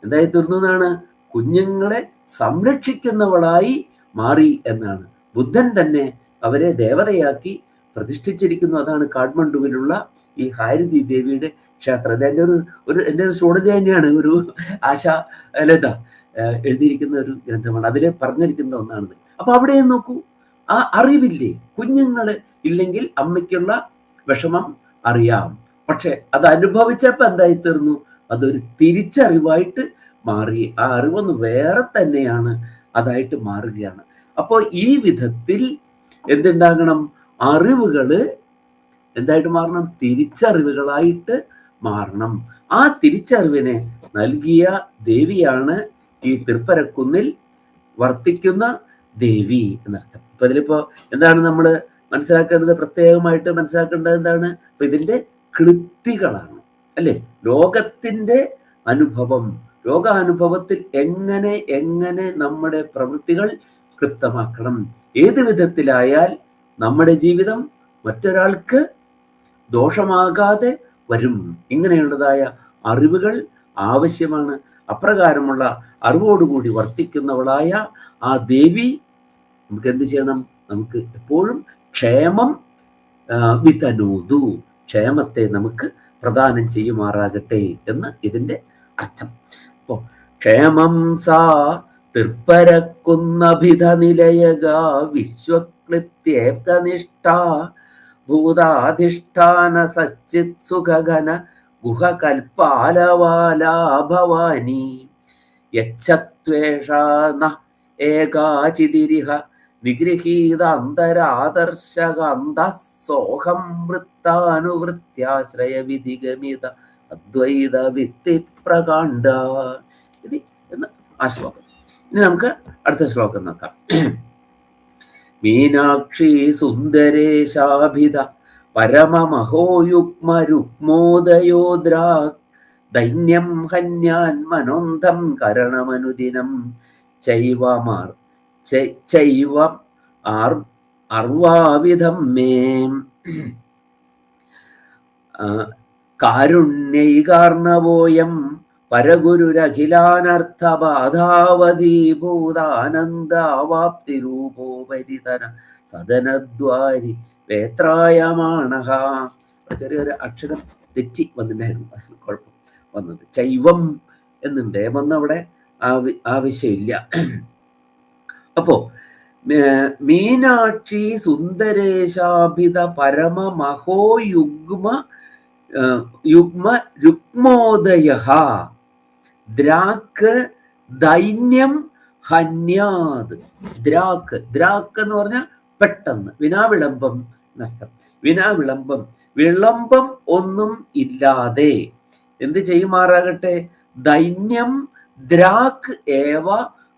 എന്തായി തീർന്നു എന്നാണ്, കുഞ്ഞുങ്ങളെ സംരക്ഷിക്കുന്നവളായി മാറി എന്നാണ്. ബുദ്ധൻ തന്നെ അവരെ ദേവതയാക്കി പ്രതിഷ്ഠിച്ചിരിക്കുന്നു. അതാണ് കാഠ്മണ്ഡുവിലുള്ള ഈ ഹാരിതി ദേവിയുടെ ക്ഷേത്രം. ഇത് എൻ്റെ ഒരു സ്റ്റുഡന്റ് തന്നെയാണ്, ഒരു ആശാലത എഴുതിയിരിക്കുന്ന ഒരു ഗ്രന്ഥമാണ്. അതിൽ പറഞ്ഞിരിക്കുന്ന ഒന്നാണിത്. അപ്പൊ അവിടെ നോക്കൂ, ആ അറിവില്ലേ, കുഞ്ഞുങ്ങള് ഇല്ലെങ്കിൽ അമ്മയ്ക്കുള്ള വിഷമം അറിയാം. പക്ഷെ അത് അനുഭവിച്ചപ്പോ എന്തായി തീർന്നു, അതൊരു തിരിച്ചറിവായിട്ട് മാറി. ആ അറിവൊന്ന് വേറെ തന്നെയാണ്, അതായിട്ട് മാറുകയാണ്. അപ്പോൾ ഈ വിധത്തിൽ എന്തുണ്ടാകണം, അറിവുകള് എന്തായിട്ട് മാറണം, തിരിച്ചറിവുകളായിട്ട് മാറണം. ആ തിരിച്ചറിവിനെ നൽകിയ ദേവിയാണ് ഈ തൃപ്പരക്കുന്നിൽ വർത്തിക്കുന്ന ദേവി എന്നർത്ഥം. അപ്പൊ ഇതിലിപ്പോ എന്താണ് നമ്മൾ മനസ്സിലാക്കേണ്ടത്, പ്രത്യേകമായിട്ട് മനസ്സിലാക്കേണ്ടത് എന്താണ്, അപ്പൊ ഇതിന്റെ ക്ലിപ്തികളാണ് അല്ലെ, ലോകത്തിന്റെ അനുഭവം. ലോകാനുഭവത്തിൽ എങ്ങനെ നമ്മുടെ പ്രവൃത്തികൾ ക്ലിപ്തമാക്കണം, ഏത് വിധത്തിലായാൽ നമ്മുടെ ജീവിതം മറ്റൊരാൾക്ക് ദോഷമാകാതെ വരും. ഇങ്ങനെയുള്ളതായ അറിവുകൾ ആവശ്യമാണ്. അപ്രകാരമുള്ള അറിവോടുകൂടി വർത്തിക്കുന്നവളായ ആ ദേവി നമുക്ക് എന്ത് ചെയ്യണം, നമുക്ക് എപ്പോഴും ക്ഷേമം വിതനോതു, ക്ഷേമത്തെ നമുക്ക് പ്രദാനം ചെയ്യുമാറാകട്ടെ എന്ന് ഇതിന്റെ അർത്ഥം. അപ്പോ ക്ഷേമം സാ തൃപ്പരക്കുന്നഭിധ നിലയക വിശ്വക്ലിത്യേകനിഷ്ഠ ഭൂതാധിഷ്ഠാന സച്ചിത് സുഖഘന ഗുഹകൽപാലവാലാ ഭവാനി യച്ഛത്വേഷാ ന ഏകാചിതിരിഹ നിഗൃഹീതാന്തരാദർശകാന്തഃ സോഹം വൃത്താനുവൃത്യാശ്രയ വിധിഗമിത അദ്വൈത വിത്തി പ്രകാണ്ഡ. ഇത് എന്ന് ആ ശ്ലോകം. ഇനി നമുക്ക് അടുത്ത ശ്ലോകം നോക്കാം. മീനാക്ഷി സുന്ദരേശാഭിധ പരമമഹോയുഗ്മ രുക്മോദയോദ്രാക് ദൈന്യം ഹന്യാൻ മനോന്ധം കരണമനുദിനം ചൈവ അർവാവിധം മേ കാരുണ്യൈകാർണവോയം പരഗുരുരഖിലാനർത്ഥബാധാവതീഭൂതാനന്ദാവാപ്തിരൂപോപരിതന സദനദ്വാരി വേത്രായമാണഃ. ചെറിയൊരു അക്ഷരം തെറ്റി വന്നിട്ടുണ്ടായിരുന്നു, അതിന് കുഴപ്പം വന്നത്. ചൈവം എന്നുണ്ട്, ഏമൊന്നും അവിടെ ആവശ്യമില്ല. അപ്പോ മീനാക്ഷി സുന്ദരേശാഭിത പരമമഹോയുഗ്മ രുക്മോദയ ദ്രാക്ക് ദൈന്യം ഹന്യാത്. ദ്രാക്ക് എന്ന് പറഞ്ഞാൽ പെട്ടെന്ന്, വിനാവിളംബം എന്നർത്ഥം. വിനാവിളംബം, വിളംബം ഒന്നും ഇല്ലാതെ എന്ത് ചെയ്യുമാറാകട്ടെ? ദൈന്യം ദ്രാക്ക് ഏവ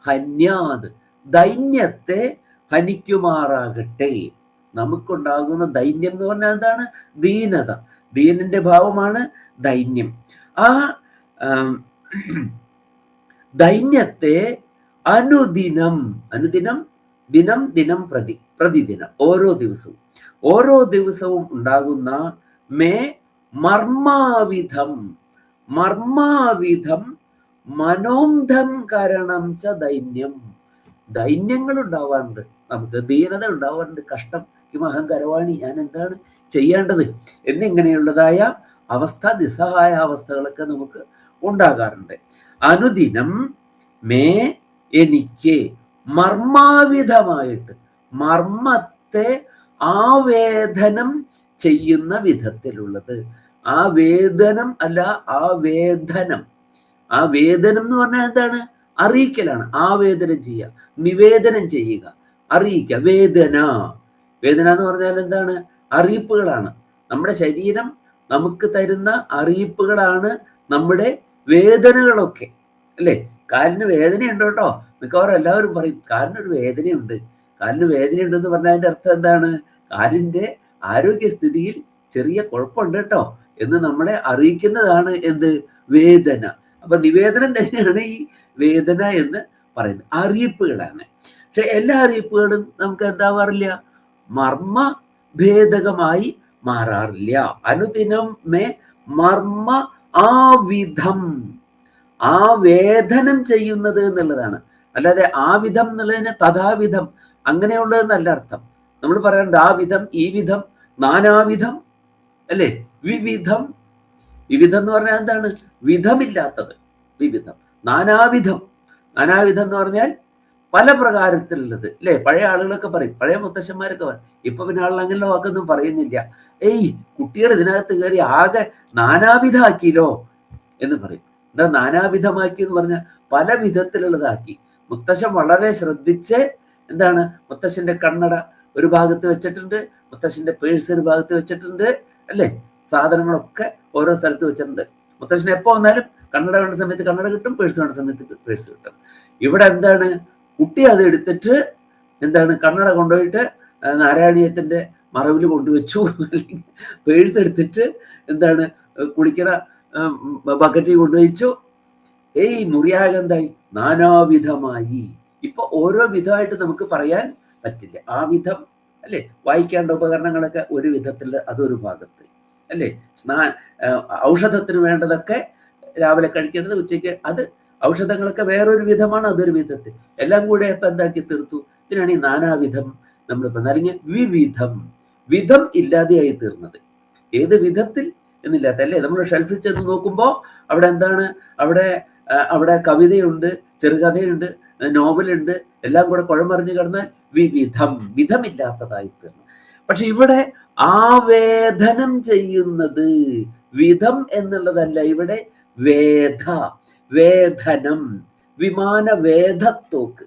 ഹന്യാത്, ദൈന്യത്തെ ഹനിക്കുമാറാകട്ടെ. നമുക്കുണ്ടാകുന്ന ദൈന്യം എന്ന് പറഞ്ഞാൽ എന്താണ്? ദീനത. ദീനന്റെ ഭാവമാണ് ദൈന്യം. ആ ദൈന്യത്തെ അനുദിനം ദിനം പ്രതിദിനം ഓരോ ദിവസവും ഉണ്ടാകുന്ന മേ മർമാവിധം മനോന്ധം കരണം ച ദൈന്യം. ദൈന്യങ്ങൾ ഉണ്ടാവാറുണ്ട്, നമുക്ക് ദീനത ഉണ്ടാവാറുണ്ട്, കഷ്ടം കിമഹങ്കരവാണി, ഞാൻ എന്താണ് ചെയ്യേണ്ടത് എന്നിങ്ങനെയുള്ളതായ അവസ്ഥ, നിസ്സഹായ അവസ്ഥകളൊക്കെ നമുക്ക് ഉണ്ടാകാറുണ്ട്. അനുദിനം മേ എനിക്ക് മർമാവിധമായിട്ട്, മർമ്മത്തെ ആവേദനം ചെയ്യുന്ന വിധത്തിലുള്ളത്. ആവേദനം അല്ല, ആവേദനം. ആവേദനം എന്ന് പറഞ്ഞാൽ എന്താണ്? അറിയിക്കലാണ്. ആവേദനം ചെയ്യുക, നിവേദനം ചെയ്യുക, അറിയിക്കുക. വേദന എന്ന് പറഞ്ഞാൽ എന്താണ്? അറിയിപ്പുകളാണ്. നമ്മുടെ ശരീരം നമുക്ക് തരുന്ന അറിയിപ്പുകളാണ് നമ്മുടെ വേദനകളൊക്കെ, അല്ലേ? കാലിന് വേദനയുണ്ട് കേട്ടോ. മിക്കവാറും എല്ലാവരും പറയും കാലിനൊരു വേദനയുണ്ട്. കാലിന് വേദനയുണ്ടെന്ന് പറഞ്ഞാൽ അതിന്റെ അർത്ഥം എന്താണ്? കാലിന്റെ ആരോഗ്യസ്ഥിതിയിൽ ചെറിയ കുഴപ്പമുണ്ട് കേട്ടോ എന്ന് നമ്മളെ അറിയിക്കുന്നതാണ് എന്ത്? വേദന. അപ്പൊ നിവേദനം തന്നെയാണ് ഈ വേദന എന്ന് പറയുന്നത്. അറിയിപ്പുകളാണ്. പക്ഷെ എല്ലാ അറിയിപ്പുകളും നമുക്ക് എന്താവാറില്ല? മർമ്മ ഭേദകമായി മാറാറില്ല. അനുദിനം മേ മർമ്മ ആവിധം, ആവേദനം ചെയ്യുന്നത് എന്നുള്ളതാണ്. അല്ലാതെ ആവിധം എന്നുള്ളതിന് തഥാവിധം അങ്ങനെയുള്ളതെന്നല്ല അർത്ഥം. നമ്മൾ പറയാറുണ്ട് ആ വിധം, ഈ വിധം, നാനാവിധം, അല്ലേ? വിവിധം എന്ന് പറഞ്ഞാൽ എന്താണ്? വിധമില്ലാത്തത്, വിവിധം. നാനാവിധം എന്ന് പറഞ്ഞാൽ പല പ്രകാരത്തിലുള്ളത്, അല്ലേ? പഴയ ആളുകളൊക്കെ പറയും, പഴയ മുത്തശ്ശന്മാരൊക്കെ പറയും. ഇപ്പൊ പിന്നെ ആളുകൾ അങ്ങനെ വാക്കൊന്നും പറയുന്നില്ല. കുട്ടികൾ ഇതിനകത്ത് കയറി ആകെ നാനാവിധമാക്കിയല്ലോ എന്ന് പറയും. എന്താ നാനാവിധമാക്കി എന്ന് പറഞ്ഞാൽ? പല വിധത്തിലുള്ളതാക്കി. മുത്തശ്ശൻ വളരെ ശ്രദ്ധിച്ച് എന്താണ്, മുത്തശ്ശന്റെ കണ്ണട ഒരു ഭാഗത്ത് വെച്ചിട്ടുണ്ട്, മുത്തശ്ശന്റെ പേഴ്സ് ഒരു ഭാഗത്ത് വെച്ചിട്ടുണ്ട്, അല്ലേ? സാധനങ്ങളൊക്കെ ഓരോ സ്ഥലത്ത് വെച്ചിട്ടുണ്ട്. മുത്തശ്ശൻ എപ്പോ വന്നാലും കണ്ണട വേണ്ട സമയത്ത് കണ്ണട കിട്ടും, പേഴ്സ് വേണ്ട സമയത്ത് പേഴ്സ് കിട്ടും. ഇവിടെ എന്താണ്, കുട്ടി അത് എടുത്തിട്ട് എന്താണ്, കണ്ണട കൊണ്ടുപോയിട്ട് നാരായണീയത്തിന്റെ മറവിൽ കൊണ്ടുവച്ചു, അല്ലെങ്കിൽ പേഴ്സ് എടുത്തിട്ട് എന്താണ്, കുളിക്കണ ബക്കറ്റിൽ കൊണ്ടുവച്ചു. മുറിയാകെ എന്തായി? നാനാവിധമായി. ഇപ്പൊ ഓരോ വിധമായിട്ട് നമുക്ക് പറയാൻ പറ്റില്ല. ആ വിധം, അല്ലെ? വായിക്കേണ്ട ഉപകരണങ്ങളൊക്കെ ഒരു വിധത്തിൽ, അതൊരു ഭാഗത്ത്, അല്ലേ? ഔഷധത്തിന് വേണ്ടതൊക്കെ രാവിലെ കഴിക്കേണ്ടത് ഉച്ചയ്ക്ക്, അത് ഔഷധങ്ങളൊക്കെ വേറൊരു വിധമാണ്, അതൊരു വിധത്തിൽ. എല്ലാം കൂടെ ഇപ്പൊ എന്താക്കി തീർത്തു? ഇതിനാണ് ഈ നാനാവിധം നമ്മളിപ്പോ അല്ലെങ്കിൽ വിവിധം, വിധം ഇല്ലാതെയായി തീർന്നത്. ഏത് വിധത്തിൽ എന്നില്ലാത്ത അല്ലേ? നമ്മൾ ഷെൽഫിൽ ചെന്ന് നോക്കുമ്പോൾ അവിടെ എന്താണ്? അവിടെ കവിതയുണ്ട്, ചെറുകഥയുണ്ട്, നോവലുണ്ട്, എല്ലാം കൂടെ കുഴമറിഞ്ഞു കിടന്നാൽ വിധമില്ലാത്തതായി തീർന്നു. പക്ഷെ ഇവിടെ ആവേദനം ചെയ്യുന്നത് വിധം എന്നുള്ളതല്ല, ഇവിടെ വേദനം. വിമാനവേധത്തോക്ക്.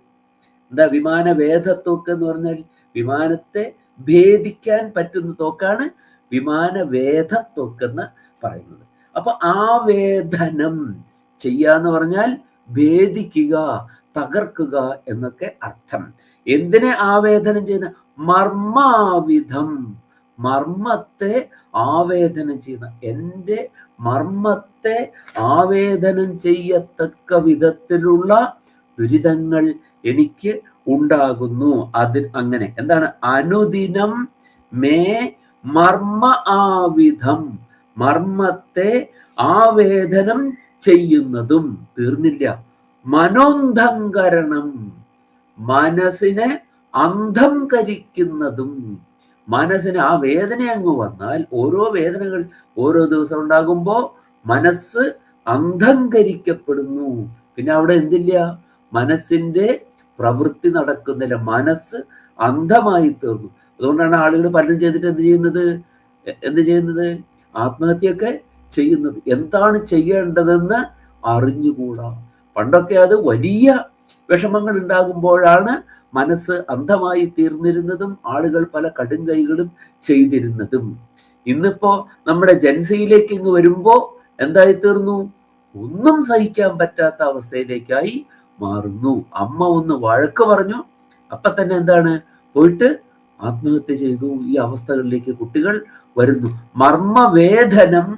എന്താ വിമാനവേധത്തോക്ക് എന്ന് പറഞ്ഞാൽ? വിമാനത്തെ ഭേദിക്കാൻ പറ്റുന്ന തോക്കാണ് വിമാനവേധത്തോക്ക് എന്ന് പറയുന്നത്. അപ്പൊ ആവേദനം ചെയ്യാന്ന് പറഞ്ഞാൽ ഭേദിക്കുക, തകർക്കുക എന്നൊക്കെ അർത്ഥം. എന്തിനെ ആവേദനം ചെയ്യുന്ന? മർമാവിധം, മർമ്മത്തെ ആവേദനം ചെയ്യുന്ന, എൻ്റെ മർമ്മത്തെ ആവേദനം ചെയ്യത്തക്ക വിധത്തിലുള്ള ദുരിതങ്ങൾ എനിക്ക് ഉണ്ടാകുന്നു. അങ്ങനെ എന്താണ്? അനുദിനം മേ മർമ്മ ആവിധം, മർമ്മത്തെ ആവേദനം ചെയ്യുന്നതും. തീർന്നില്ല. മനോന്ധങ്കരണം, മനസ്സിനെ അന്ധം കരിക്കുന്നതും. മനസ്സിന് ആ വേദന അങ്ങ് വന്നാൽ, ഓരോ വേദനകൾ ഓരോ ദിവസം ഉണ്ടാകുമ്പോ മനസ്സ് അന്ധംകരിക്കപ്പെടുന്നു. പിന്നെ അവിടെ എന്തില്ല? മനസ്സിന്റെ പ്രവൃത്തി നടക്കുന്നില്ല, മനസ്സ് അന്ധമായി തീർന്നു. അതുകൊണ്ടാണ് ആളുകൾ പലരും ചെയ്തിട്ട് എന്ത് ചെയ്യുന്നത്? ആത്മഹത്യയൊക്കെ ചെയ്യുന്നത്. എന്താണ് ചെയ്യേണ്ടതെന്ന് അറിഞ്ഞുകൂടാ. പണ്ടൊക്കെ അത് വലിയ വിഷമങ്ങൾ ഉണ്ടാകുമ്പോഴാണ് മനസ്സ് അന്ധമായി തീർന്നിരുന്നതും ആളുകൾ പല കടുംകൈകളും ചെയ്തിരുന്നതും. ഇന്നിപ്പോ നമ്മുടെ ജൻസിയിലേക്ക് ഇങ്ങ് വരുമ്പോ എന്തായി തീർന്നു? ഒന്നും സഹിക്കാൻ പറ്റാത്ത അവസ്ഥയിലേക്കായി മാറുന്നു. അമ്മ ഒന്ന് വഴക്ക് പറഞ്ഞു, അപ്പൊ തന്നെ എന്താണ്? പോയിട്ട് ആത്മഹത്യ ചെയ്തു. ഈ അവസ്ഥകളിലേക്ക് കുട്ടികൾ വരുന്നു. മർമ്മവേദനം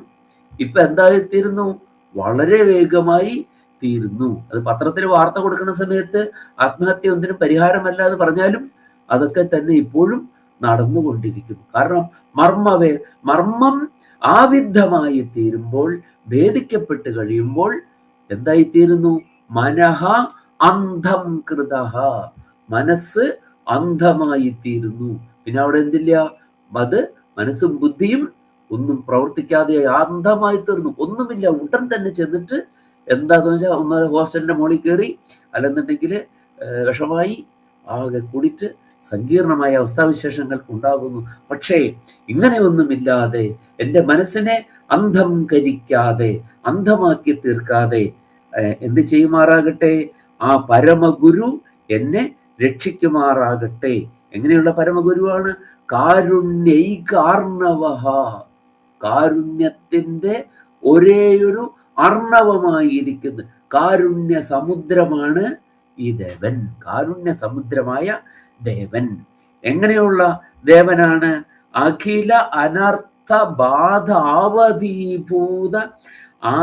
ഇപ്പൊ എന്തായിത്തീരുന്നു? വളരെ വേഗമായി തീരുന്നു. അത് പത്രത്തിൽ വാർത്ത കൊടുക്കുന്ന സമയത്ത് ആത്മഹത്യ ഒന്നിനും പരിഹാരമല്ല എന്ന് പറഞ്ഞാലും അതൊക്കെ തന്നെ ഇപ്പോഴും നടന്നുകൊണ്ടിരിക്കുന്നു. കാരണം മർമ്മം ആവിദ്ധമായി തീരുമ്പോൾ, ഭേദിക്കപ്പെട്ട് കഴിയുമ്പോൾ എന്തായിത്തീരുന്നു? മനഃ അന്ധം കൃതഃ, മനസ്സ് അന്ധമായി തീരുന്നു. പിന്നെ അവിടെ എന്തില്ല? അത് മനസ്സും ബുദ്ധിയും ഒന്നും പ്രവർത്തിക്കാതെ അന്ധമായി തീർന്നു. ഒന്നുമില്ല. ഉടൻ തന്നെ ചെന്നിട്ട് എന്താന്ന് വെച്ചാൽ ഒന്നര ഹോസ്റ്റലിന്റെ മുകളിൽ കയറി, അല്ലെന്നുണ്ടെങ്കിൽ വിഷമായി ആകെ കൂടിയിട്ട് സങ്കീർണമായ അവസ്ഥാവിശേഷങ്ങൾ ഉണ്ടാകുന്നു. പക്ഷേ ഇങ്ങനെയൊന്നുമില്ലാതെ, എൻ്റെ മനസ്സിനെ അന്ധം കരിക്കാതെ, അന്ധമാക്കി തീർക്കാതെ എന്ത് ചെയ്യുമാറാകട്ടെ? ആ പരമഗുരു എന്നെ രക്ഷിക്കുമാറാകട്ടെ. എങ്ങനെയുള്ള പരമഗുരുവാണ്? കാരുണ്യൈകാർണവഃ, കാരുണ്യത്തിന്റെ ഒരേയൊരു അർണവമായിരിക്കുന്നു. കാരുണ്യ സമുദ്രമാണ് ഈ ദേവൻ, കാരുണ്യ സമുദ്രമായ ദേവൻ. എങ്ങനെയുള്ള ദേവനാണ്? അഖില അനർത്ഥ ബാധാവധീഭൂത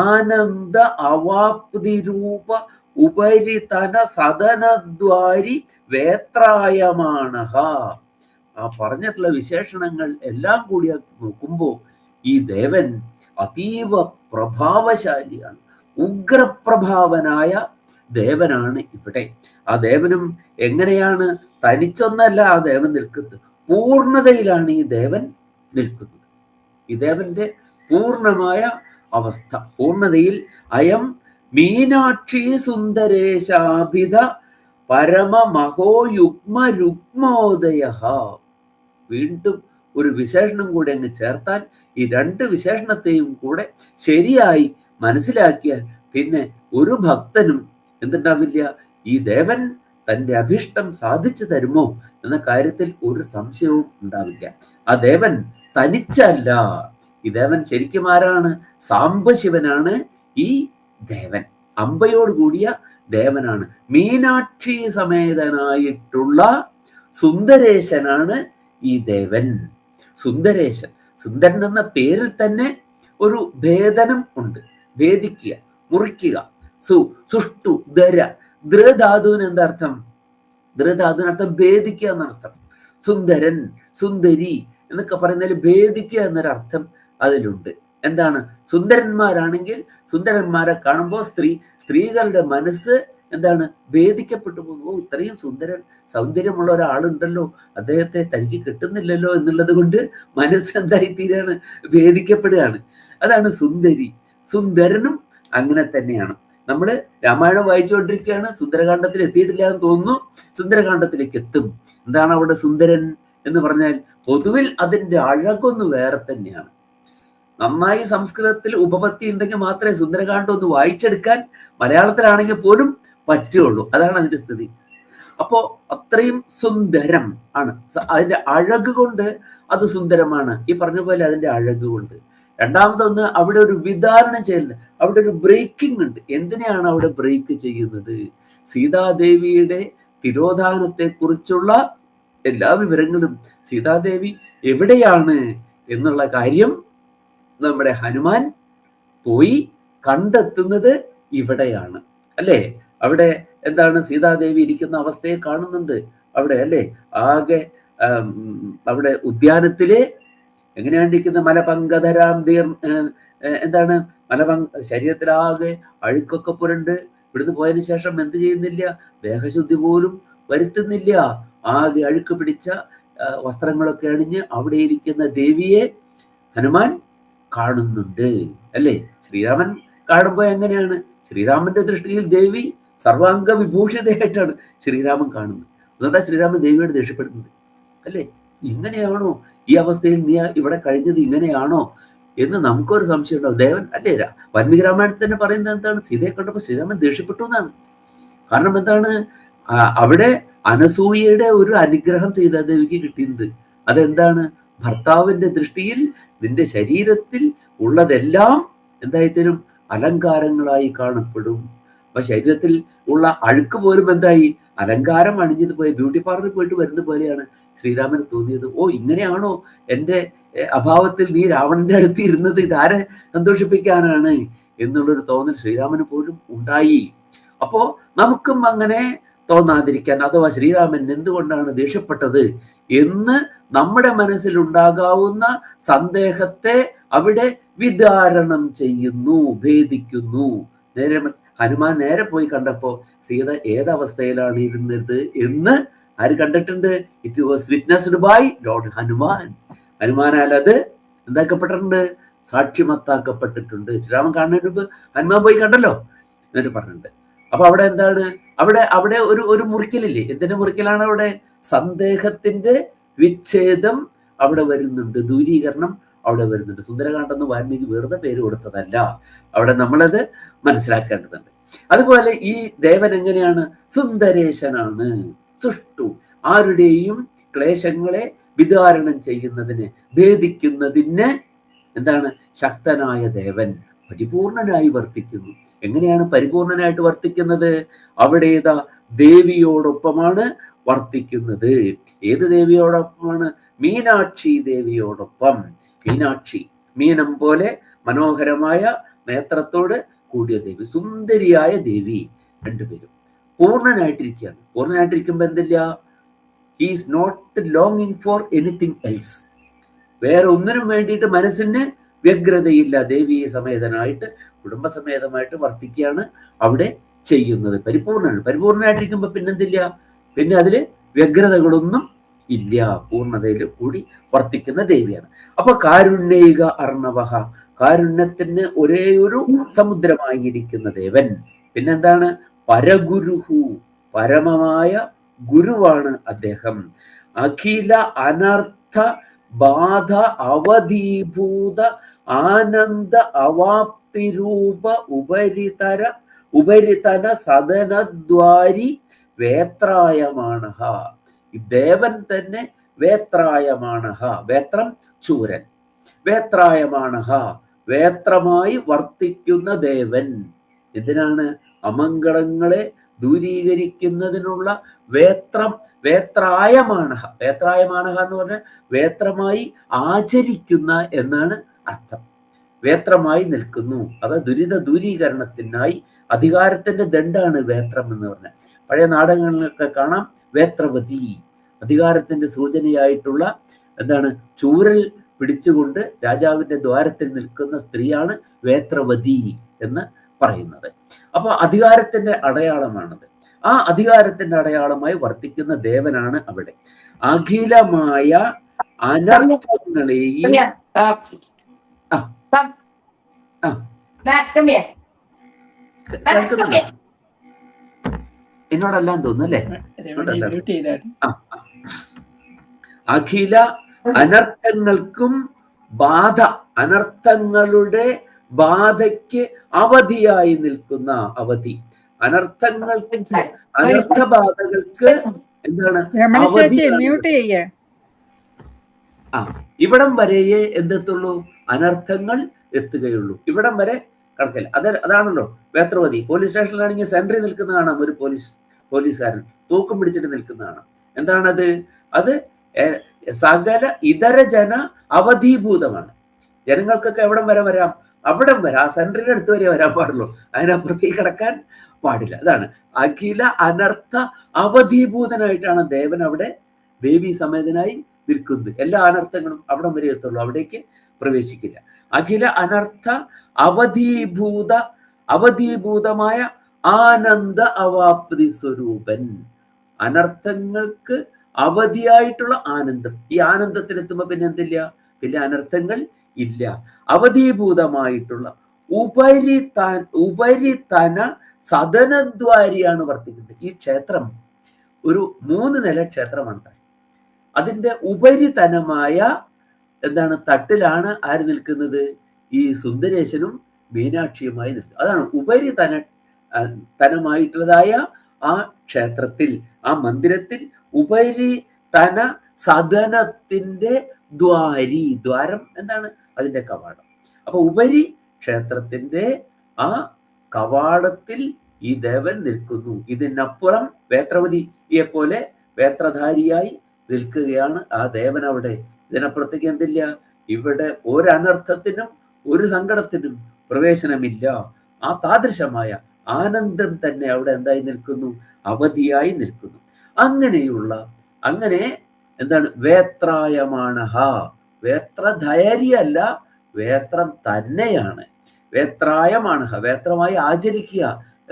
ആനന്ദ അവാപ്തി രൂപ ഉപരിതന സദനദ്വാരി വേത്രായമാണഃ. ആ പറഞ്ഞിട്ടുള്ള വിശേഷണങ്ങൾ എല്ലാം കൂടി നോക്കുമ്പോ ഈ ദേവൻ അതീവ പ്രഭാവശാലിയാണ്, ഉഗ്രപ്രഭാവനായ ദേവനാണ് ഇവിടെ. ആ ദേവനും എങ്ങനെയാണ്? തനിച്ചൊന്നല്ല ആ ദേവൻ നിൽക്കുന്നത്, പൂർണ്ണതയിലാണ് ഈ ദേവൻ നിൽക്കുന്നത്. ഈ ദേവന്റെ പൂർണ്ണമായ അവസ്ഥ, പൂർണ്ണതയിൽ അയം മീനാക്ഷി സുന്ദരേശാഭിധ പരമമഹോ യുഗ്മ രുഗ്മോദയ. വീണ്ടും ഒരു വിശേഷണം കൂടെ അങ്ങ് ചേർത്താൽ, ഈ രണ്ട് വിശേഷണത്തെയും കൂടെ ശരിയായി മനസ്സിലാക്കിയാൽ പിന്നെ ഒരു ഭക്തനും എന്തുണ്ടാവില്ല? ഈ ദേവൻ തൻ്റെ അഭീഷ്ടം സാധിച്ചു തരുമോ എന്ന കാര്യത്തിൽ ഒരു സംശയവും ഉണ്ടാവില്ല. ആ ദേവൻ തനിച്ചല്ല. ഈ ദേവൻ ശരിക്കും ആരാണ്? സാംബശിവനാണ് ഈ ദേവൻ, അമ്പയോട് കൂടിയ ദേവനാണ്. മീനാക്ഷി സമേതനായിട്ടുള്ള സുന്ദരേശനാണ് ഈ ദേവൻ. സുന്ദരേശൻ, സുന്ദരൻ എന്ന പേരിൽ തന്നെ ഒരു ഭേദനം ഉണ്ട്. ഭേദിക്കുക, മുറിക്കുക. സുഷ്ടു ധര, ധൃധാതുവിന് എന്താർത്ഥം? ധൃധാതുവിനർത്ഥം ഭേദിക്കുക എന്നർത്ഥം. സുന്ദരൻ, സുന്ദരി എന്നൊക്കെ പറയുന്നതിൽ ഭേദിക്കുക എന്നൊരർത്ഥം അതിലുണ്ട്. എന്താണ്? സുന്ദരന്മാരാണെങ്കിൽ സുന്ദരന്മാരെ കാണുമ്പോൾ സ്ത്രീകളുടെ മനസ്സ് എന്താണ് ഭേദിക്കപ്പെട്ടു പോകുന്നു. ഓ, ഇത്രയും സൗന്ദര്യമുള്ള ഒരാളുണ്ടല്ലോ, അദ്ദേഹത്തെ തനിക്ക് കിട്ടുന്നില്ലല്ലോ എന്നുള്ളത് കൊണ്ട് മനസ്സെന്തായി തീരാണ്, ഭേദിക്കപ്പെടുകയാണ്. അതാണ് സുന്ദരി. സുന്ദരനും അങ്ങനെ തന്നെയാണ്. നമ്മള് രാമായണം വായിച്ചുകൊണ്ടിരിക്കുകയാണ്, സുന്ദരകാന്ഡത്തിൽ എത്തിയിട്ടില്ല എന്ന് തോന്നുന്നു, സുന്ദരകാന്ഡത്തിലേക്ക് എത്തും. എന്താണ് അവിടെ സുന്ദരൻ എന്ന് പറഞ്ഞാൽ പൊതുവിൽ അതിന്റെ അഴകൊന്ന് വേറെ തന്നെയാണ്. നന്നായി സംസ്കൃതത്തിൽ ഉപപത്തി ഉണ്ടെങ്കിൽ മാത്രമേ സുന്ദരകാന്ഡം ഒന്ന് വായിച്ചെടുക്കാൻ മലയാളത്തിലാണെങ്കിൽ പോലും പറ്റുള്ളൂ. അതാണ് അതിന്റെ സ്ഥിതി. അപ്പോ അത്രയും സുന്ദരം ആണ്. അതിന്റെ അഴക് കൊണ്ട് അത് സുന്ദരമാണ്. ഈ പറഞ്ഞ പോലെ അതിന്റെ അഴക് കൊണ്ട്. രണ്ടാമതൊന്ന്, അവിടെ ഒരു വിധാരണം ചെയ്യുന്നുണ്ട്, അവിടെ ഒരു ബ്രേക്കിംഗ് ഉണ്ട്. എന്തിനെയാണ് അവിടെ ബ്രേക്ക് ചെയ്യുന്നത്? സീതാദേവിയുടെ തിരോധാനത്തെ കുറിച്ചുള്ള എല്ലാ വിവരങ്ങളും, സീതാദേവി എവിടെയാണ് എന്നുള്ള കാര്യം നമ്മുടെ ഹനുമാൻ പോയി കണ്ടെത്തുന്നത് ഇവിടെയാണ്, അല്ലേ? അവിടെ എന്താണ്, സീതാദേവി ഇരിക്കുന്ന അവസ്ഥയെ കാണുന്നുണ്ട് അവിടെ, അല്ലേ? ആകെ അവിടെ ഉദ്യാനത്തിലെ എങ്ങനെയാണ്ടിരിക്കുന്ന മലപങ്കധരാം എന്താണ് ശരീരത്തിലാകെ അഴുക്കൊക്കെ പുരണ്ട് ഇവിടുന്ന് പോയതിനു ശേഷം എന്ത് ചെയ്യുന്നില്ല, ദേഹശുദ്ധി പോലും വരുത്തുന്നില്ല. ആകെ അഴുക്ക് പിടിച്ച വസ്ത്രങ്ങളൊക്കെ അണിഞ്ഞ് അവിടെ ഇരിക്കുന്ന ദേവിയെ ഹനുമാൻ കാണുന്നുണ്ട്, അല്ലേ? ശ്രീരാമൻ കാണുമ്പോൾ എങ്ങനെയാണ്? ശ്രീരാമന്റെ ദൃഷ്ടിയിൽ ദേവി സർവാംഗ വിഭൂഷിതയായിട്ടാണ് ശ്രീരാമൻ കാണുന്നത്. അതുകൊണ്ടാണ് ശ്രീരാമൻ ദേവിയോട് ദേഷ്യപ്പെടുന്നത്, അല്ലേ? ഇങ്ങനെയാണോ ഈ അവസ്ഥയിൽ നീ ഇവിടെ കഴിഞ്ഞത്, ഇങ്ങനെയാണോ എന്ന് നമുക്കൊരു സംശയം ഉണ്ടാവും. ദേവൻ, അല്ലേ, വാൽമീകി രാമായണത്തിൽ തന്നെ പറയുന്നത് എന്താണ്? സീതയെ കണ്ടപ്പോൾ ശ്രീരാമൻ ദേഷ്യപ്പെട്ടു എന്നാണ്. കാരണം എന്താണ്? അവിടെ അനസൂയയുടെ ഒരു അനുഗ്രഹം സീതാദേവിക്ക് കിട്ടിയിട്ടുണ്ട്. അതെന്താണ്? ഭർത്താവിന്റെ ദൃഷ്ടിയിൽ നിന്റെ ശരീരത്തിൽ ഉള്ളതെല്ലാം എന്തായിത്തരും? അലങ്കാരങ്ങളായി കാണപ്പെടും. അപ്പൊ ശരീരത്തിൽ ഉള്ള അഴുക്ക് പോലും എന്തായി? അലങ്കാരം അണിഞ്ഞത് പോലെ, ബ്യൂട്ടി പാർലറിൽ പോയിട്ട് വരുന്ന പോലെയാണ് ശ്രീരാമന് തോന്നിയത്. ഓ, ഇങ്ങനെയാണോ എൻ്റെ അഭാവത്തിൽ നീ രാവണന്റെ അടുത്ത് ഇരുന്നത്? ഇതാരെ സന്തോഷിപ്പിക്കാനാണ് എന്നുള്ളൊരു തോന്നൽ ശ്രീരാമന് പോലും ഉണ്ടായി. അപ്പോ നമുക്കും അങ്ങനെ തോന്നാതിരിക്കാൻ, അഥവാ ശ്രീരാമൻ എന്തുകൊണ്ടാണ് ദേഷ്യപ്പെട്ടത് എന്ന് നമ്മുടെ മനസ്സിൽ ഉണ്ടാകാവുന്ന സന്ദേഹത്തെ അവിടെ വിധാരണം ചെയ്യുന്നു, ഭേദിക്കുന്നു. നേരെ ഹനുമാൻ നേരെ പോയി കണ്ടപ്പോ സീത ഏതവസ്ഥയിലാണ് ഇരുന്നത് എന്ന് ആര് കണ്ടിട്ടുണ്ട്? It was witnessed by lord Hanuman. ഹനുമാനാൽ അത് എന്താക്കപ്പെട്ടിട്ടുണ്ട്? സാക്ഷിമത്താക്കപ്പെട്ടിട്ടുണ്ട്. ശ്രീരാമൻ കാണുന്നതിന് മുമ്പ് ഹനുമാൻ പോയി കണ്ടല്ലോ എന്നിട്ട് പറഞ്ഞിട്ടുണ്ട്. അപ്പൊ അവിടെ എന്താണ്? അവിടെ ഒരു മുറിക്കലില്ലേ? എന്തിന്റെ മുറിക്കലാണ് അവിടെ? സന്ദേഹത്തിന്റെ വിച്ഛേദം അവിടെ വരുന്നുണ്ട്, ദൂരീകരണം അവിടെ വരുന്നുണ്ട്. സുന്ദരകാന്ഡം എന്ന് വാൽമീകി വെറുതെ പേര് കൊടുത്തതല്ല, അവിടെ നമ്മളത് മനസ്സിലാക്കേണ്ടതുണ്ട്. അതുപോലെ ഈ ദേവൻ എങ്ങനെയാണ്? സുന്ദരേശനാണ്, സുഷ്ടു, ആരുടെയും ക്ലേശങ്ങളെ വിധാരണം ചെയ്യുന്നതിന്, ഭേദിക്കുന്നതിന് എന്താണ്? ശക്തനായ ദേവൻ പരിപൂർണനായി വർത്തിക്കുന്നു. എങ്ങനെയാണ് പരിപൂർണനായിട്ട് വർത്തിക്കുന്നത്? അവിടെ ഏതാ? ദേവിയോടൊപ്പമാണ് വർത്തിക്കുന്നത്. ഏത് ദേവിയോടൊപ്പമാണ്? മീനാക്ഷി ദേവിയോടൊപ്പം. മീനാക്ഷി, മീനം പോലെ മനോഹരമായ നേത്രത്തോട് കൂടിയ ദേവി, സുന്ദരിയായ ദേവി, രണ്ടുപേരും പൂർണ്ണനായിട്ടിരിക്കുകയാണ്. പൂർണ്ണനായിട്ടിരിക്കുമ്പോ എന്തില്ല? ഹി ഈസ് നോട്ട് ലോങ്ങിങ് ഫോർ എനിത്തിങ് എൽസ്. വേറെ ഒന്നിനും വേണ്ടിയിട്ട് മനസ്സിന് വ്യഗ്രതയില്ല. ദേവി സമേതനായിട്ട്, കുടുംബസമേതമായിട്ട് വർത്തിക്കുകയാണ് അവിടെ ചെയ്യുന്നത്. പരിപൂർണനായിട്ടിരിക്കുമ്പോ പിന്നെന്തില്ല? പിന്നെ അതില് വ്യഗ്രതകളൊന്നും ഇല്ല. പൂർണ്ണതയിൽ കൂടി വർത്തിക്കുന്ന ദേവിയാണ്. അപ്പൊ കാരുണ്യക അർണവഹ, കാരുണ്യത്തിന് ഒരേ ഒരു സമുദ്രമായിരിക്കുന്ന ദേവൻ. പിന്നെന്താണ്? പരഗുരുഹു, പരമമായ ഗുരുവാണ് അദ്ദേഹം. അഖില അനർത്ഥ ബാധ അവധീഭൂത ആനന്ദ അവാപ്തിരൂപ ഉപരിതന സദനദ്വാരി വേത്രായമാണ. ദേവൻ തന്നെ വേത്രായമാണ. വേത്രം ചൂരൻ. വേത്രായമാണ, വേത്രമായി വർത്തിക്കുന്ന ദേവൻ. എന്തിനാണ്? അമംഗളങ്ങളെ ദൂരീകരിക്കുന്നതിനുള്ള വേത്രായമാണ. വേത്രായമാണ എന്ന് പറഞ്ഞാൽ വേത്രമായി ആചരിക്കുന്ന എന്നാണ് അർത്ഥം. വേത്രമായി നിൽക്കുന്നു, അത് ദുരിത ദൂരീകരണത്തിനായി. അധികാരത്തിന്റെ ദണ്ഡാണ് വേത്രം എന്ന് പറഞ്ഞാൽ. പഴയ നാടകങ്ങളിലൊക്കെ കാണാം വേത്രവതി, അധികാരത്തിന്റെ സൂചനയായിട്ടുള്ള എന്താണ്? ചൂരൽ പിടിച്ചുകൊണ്ട് രാജാവിന്റെ ദ്വാരത്തിൽ നിൽക്കുന്ന സ്ത്രീയാണ് വേത്രവതി എന്ന് പറയുന്നത്. അപ്പൊ അധികാരത്തിന്റെ അടയാളമാണത്. ആ അധികാരത്തിന്റെ അടയാളമായി വർത്തിക്കുന്ന ദേവനാണ് അവിടെ. അഖിലമായ അനർത്ഥങ്ങളെയും കേൾക്കുന്നുണ്ടോ? എന്നോടെല്ലാം തോന്നുന്നു അല്ലേ? അഖില അനർത്ഥങ്ങൾക്കും ബാധ, അനർത്ഥങ്ങളുടെ ബാധയ്ക്ക് അവധിയായി നിൽക്കുന്ന അവധി, അനർത്ഥങ്ങൾക്ക് അനർത്ഥബാധകൾക്ക് എന്താണ് അവധി. ഇവിടം വരെയേ എന്തെത്തുള്ളൂ? അനർത്ഥങ്ങൾ എത്തുകയുള്ളൂ. ഇവിടം വരെ കണക്കില്ല. അതാണല്ലോ വേത്രവതി. പോലീസ് സ്റ്റേഷനിലാണെങ്കിൽ സെൻട്രി നിൽക്കുന്ന കാണാം ഒരു പോലീസുകാരൻ തൂക്കം പിടിച്ചിട്ട് നിൽക്കുന്ന കാണാം. എന്താണത്? അത് സകല ഇതര ജന അവധീഭൂതമാണ്. ജനങ്ങൾക്കൊക്കെ എവിടം വരെ വരാം? അവിടം വരെ, ആ സെൻട്രിയുടെ അടുത്ത് വരെ വരാൻ പാടുള്ളൂ, അതിനപ്പുറത്തേക്ക് കിടക്കാൻ പാടില്ല. അതാണ് അഖില അനർത്ഥ അവധീഭൂതനായിട്ടാണ് ദേവൻ അവിടെ ദേവീ സമേതനായി നിൽക്കുന്നത്. എല്ലാ അനർത്ഥങ്ങളും അവിടം വരെ എത്തുള്ളൂ, അവിടേക്ക് പ്രവേശിക്കില്ല. അഖില അനർത്ഥ അവധീഭൂതമായ ആനന്ദ അവാപ്തി സ്വരൂപൻ, അനർത്ഥങ്ങൾക്ക് അവധിയായിട്ടുള്ള ആനന്ദം. ഈ ആനന്ദത്തിലെത്തുമ്പോ പിന്നെ എന്തില്ല? പിന്നെ അനർത്ഥങ്ങൾ ഇല്ല. അവധീഭൂതമായിട്ടുള്ള ഉപരിതന സദനദ്വാരിയാണ് വർത്തിക്കുന്നത്. ഈ ക്ഷേത്രം ഒരു 3 നില ക്ഷേത്രമാണ്. അതിന്റെ ഉപരിതനമായ എന്താണ് തട്ടിലാണ് ആര് നിൽക്കുന്നത്? ഈ സുന്ദരേശനും മീനാക്ഷിയുമായി നിൽക്കുക. അതാണ് ഉപരിതനമായിട്ടുള്ളതായ ആ ക്ഷേത്രത്തിൽ, ആ മന്ദിരത്തിൽ ഉപരിതന സദനത്തിന്റെ ദ്വാരം എന്താണ്? അതിന്റെ കവാടം. അപ്പൊ ഉപരി ക്ഷേത്രത്തിന്റെ ആ കവാടത്തിൽ ഈ ദേവൻ നിൽക്കുന്നു. ഇതിനപ്പുറം വേത്രവതിയെ പോലെ വേത്രധാരിയായി നിൽക്കുകയാണ് ആ ദേവൻ അവിടെ. ഇതിനപ്പുറത്തേക്ക് എന്തില്ല? ഇവിടെ ഒരനർത്ഥത്തിനും ഒരു സങ്കടത്തിനും പ്രവേശനമില്ല. ആ താദൃശമായ ആനന്ദം തന്നെ അവിടെ എന്തായി നിൽക്കുന്നു? അവധിയായി നിൽക്കുന്നു. അങ്ങനെ എന്താണ്? വേത്രായമാണഹ, വേത്രധൈര്യല്ല, വേത്രം തന്നെയാണ്. വേത്രായമാണഹ, വേത്രമായി ആചരിക്കുക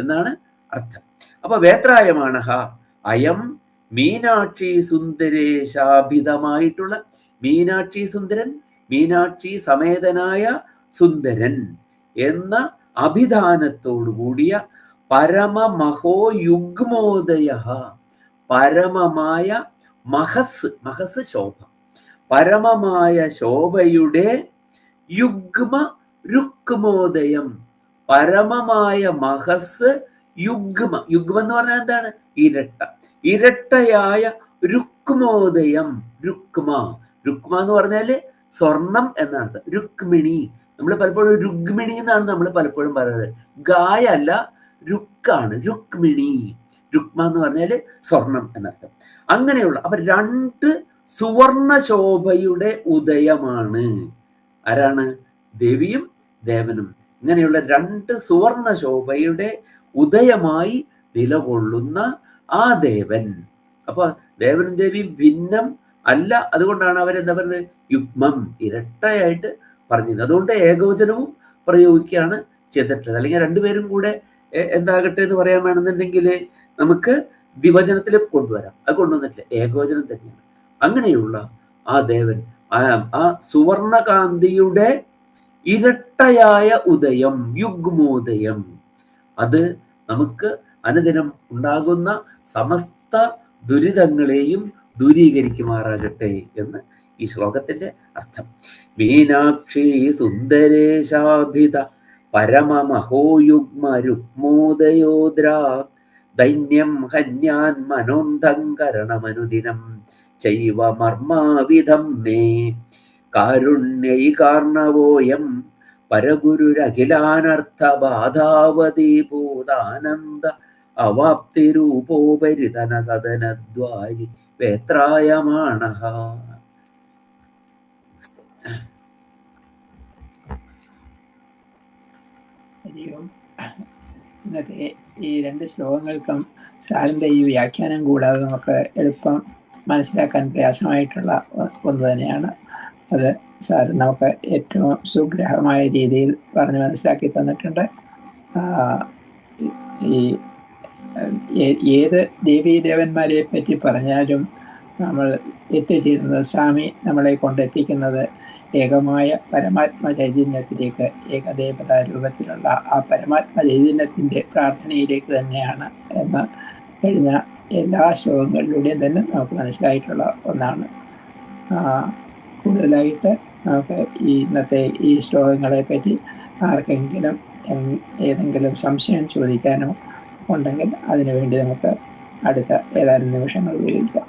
എന്നാണ് അർത്ഥം. അപ്പൊ വേത്രായമാണഹ അയം മീനാക്ഷി സുന്ദരേശാഭിതമായിട്ടുള്ള മീനാക്ഷി സുന്ദരൻ, മീനാക്ഷി സമേതനായ സുന്ദരൻ എന്ന അഭിധാനത്തോടു കൂടിയ പരമമഹോയുഗ്മോദയ, പരമമായ മഹസ് ശോഭ, പരമമായ ശോഭയുടെ യുഗ്മ രുക്മോദയം, പരമമായ മഹസ് യുഗ്മ എന്ന് പറഞ്ഞാൽ എന്താണ്? ഇരട്ടയായ രുക്മോദയം. രുക്മ എന്ന് പറഞ്ഞാല് സ്വർണം എന്നാണ്. രുക്മിണി, നമ്മൾ പലപ്പോഴും രുക്മിണി എന്നാണ് നമ്മൾ പലപ്പോഴും പറയുന്നത്. ഗായ അല്ല, രുക്കാണ്. രുക്മിണി, രുക്മ എന്ന് പറഞ്ഞാല് സ്വർണം എന്നർത്ഥം. അങ്ങനെയുള്ള അപ്പൊ 2 സുവർണ ശോഭയുടെ ഉദയമാണ്. ആരാണ്? ദേവിയും ദേവനും. ഇങ്ങനെയുള്ള 2 സുവർണ ശോഭയുടെ ഉദയമായി നിലകൊള്ളുന്ന ആ ദേവൻ. അപ്പൊ ദേവനും ദേവിയും ഭിന്നം അല്ല. അതുകൊണ്ടാണ് അവരെന്താ പറഞ്ഞത്? യുഗ്മം, ഇരട്ടയായിട്ട് പറഞ്ഞത്. അതുകൊണ്ട് ഏകവചനവും പ്രയോഗിക്കുകയാണ് ചെയ്തിട്ടുള്ളത്. അല്ലെങ്കിൽ രണ്ടുപേരും കൂടെ എന്താകട്ടെ എന്ന് പറയാൻ വേണമെന്നുണ്ടെങ്കിൽ നമുക്ക് ദ്വിവചനത്തിൽ കൊണ്ടുവരാം. അത് കൊണ്ടുവന്നിട്ടില്ല, ഏകവചനം തന്നെയാണ്. അങ്ങനെയുള്ള ആ ദേവൻ, ആ സുവർണകാന്തിയുടെ ഇരട്ടയായ ഉദയം, യുഗ്മോദയം, അത് നമുക്ക് അനുദിനം ഉണ്ടാകുന്ന സമസ്ത ദുരിതങ്ങളെയും ദൂരീകരിക്കുമാറാകട്ടെ എന്ന് ഈ ശ്ലോകത്തിന്റെ അർത്ഥം. മീനാക്ഷി സുന്ദരേശാഭിത പരമമഹോയുഗ്മ രുക്മോദയോദ്രാ ദൈന്യം ഹന്യാൻ മനോന്ധങ്കരണമനുദിനം ചൈവ മർമാവിധം മേ കാരുണ്യൈകാർണവോയം പരഗുരുരഖിലാനർത്ഥ ബാധാവതീഭൂതാനന്ദ അവാപ്തിരൂപോപരിതന സദനദ്വാരി വേത്രായമാണഃ. ഇന്നത്തെ ഈ 2 ശ്ലോകങ്ങൾക്കും സാറിൻ്റെ ഈ വ്യാഖ്യാനം കൂടാതെ നമുക്ക് എളുപ്പം മനസ്സിലാക്കാൻ പ്രയാസമായിട്ടുള്ള ഒന്ന് തന്നെയാണ്. അത് സാർ നമുക്ക് ഏറ്റവും സുഗ്രഹമായ രീതിയിൽ പറഞ്ഞ് മനസ്സിലാക്കി തന്നിട്ടുണ്ട്. ആ, ഈ ഏത് ദേവീദേവന്മാരെ പറ്റി പറഞ്ഞാലും നമ്മൾ എത്തിച്ചേരുന്നത് സ്വാമി നമ്മളെ കൊണ്ടെത്തിക്കുന്നത് ഏകമായ പരമാത്മ ചൈതന്യത്തിലേക്ക്, ഏകദേവതാ രൂപത്തിലുള്ള ആ പരമാത്മ ചൈതന്യത്തിൻ്റെ പ്രാർത്ഥനയിലേക്ക് തന്നെയാണ് എന്ന് കഴിഞ്ഞ എല്ലാ ശ്ലോകങ്ങളിലൂടെയും തന്നെ നമുക്ക് മനസ്സിലായിട്ടുള്ള ഒന്നാണ്. കൂടുതലായിട്ട് നമുക്ക് ഈ ഇന്നത്തെ ഈ ശ്ലോകങ്ങളെ പറ്റി ആർക്കെങ്കിലും ഏതെങ്കിലും സംശയം ചോദിക്കാനോ ഉണ്ടെങ്കിൽ അതിനുവേണ്ടി നമുക്ക് അടുത്ത ഏതാനും നിമിഷങ്ങൾ ഉപയോഗിക്കാം.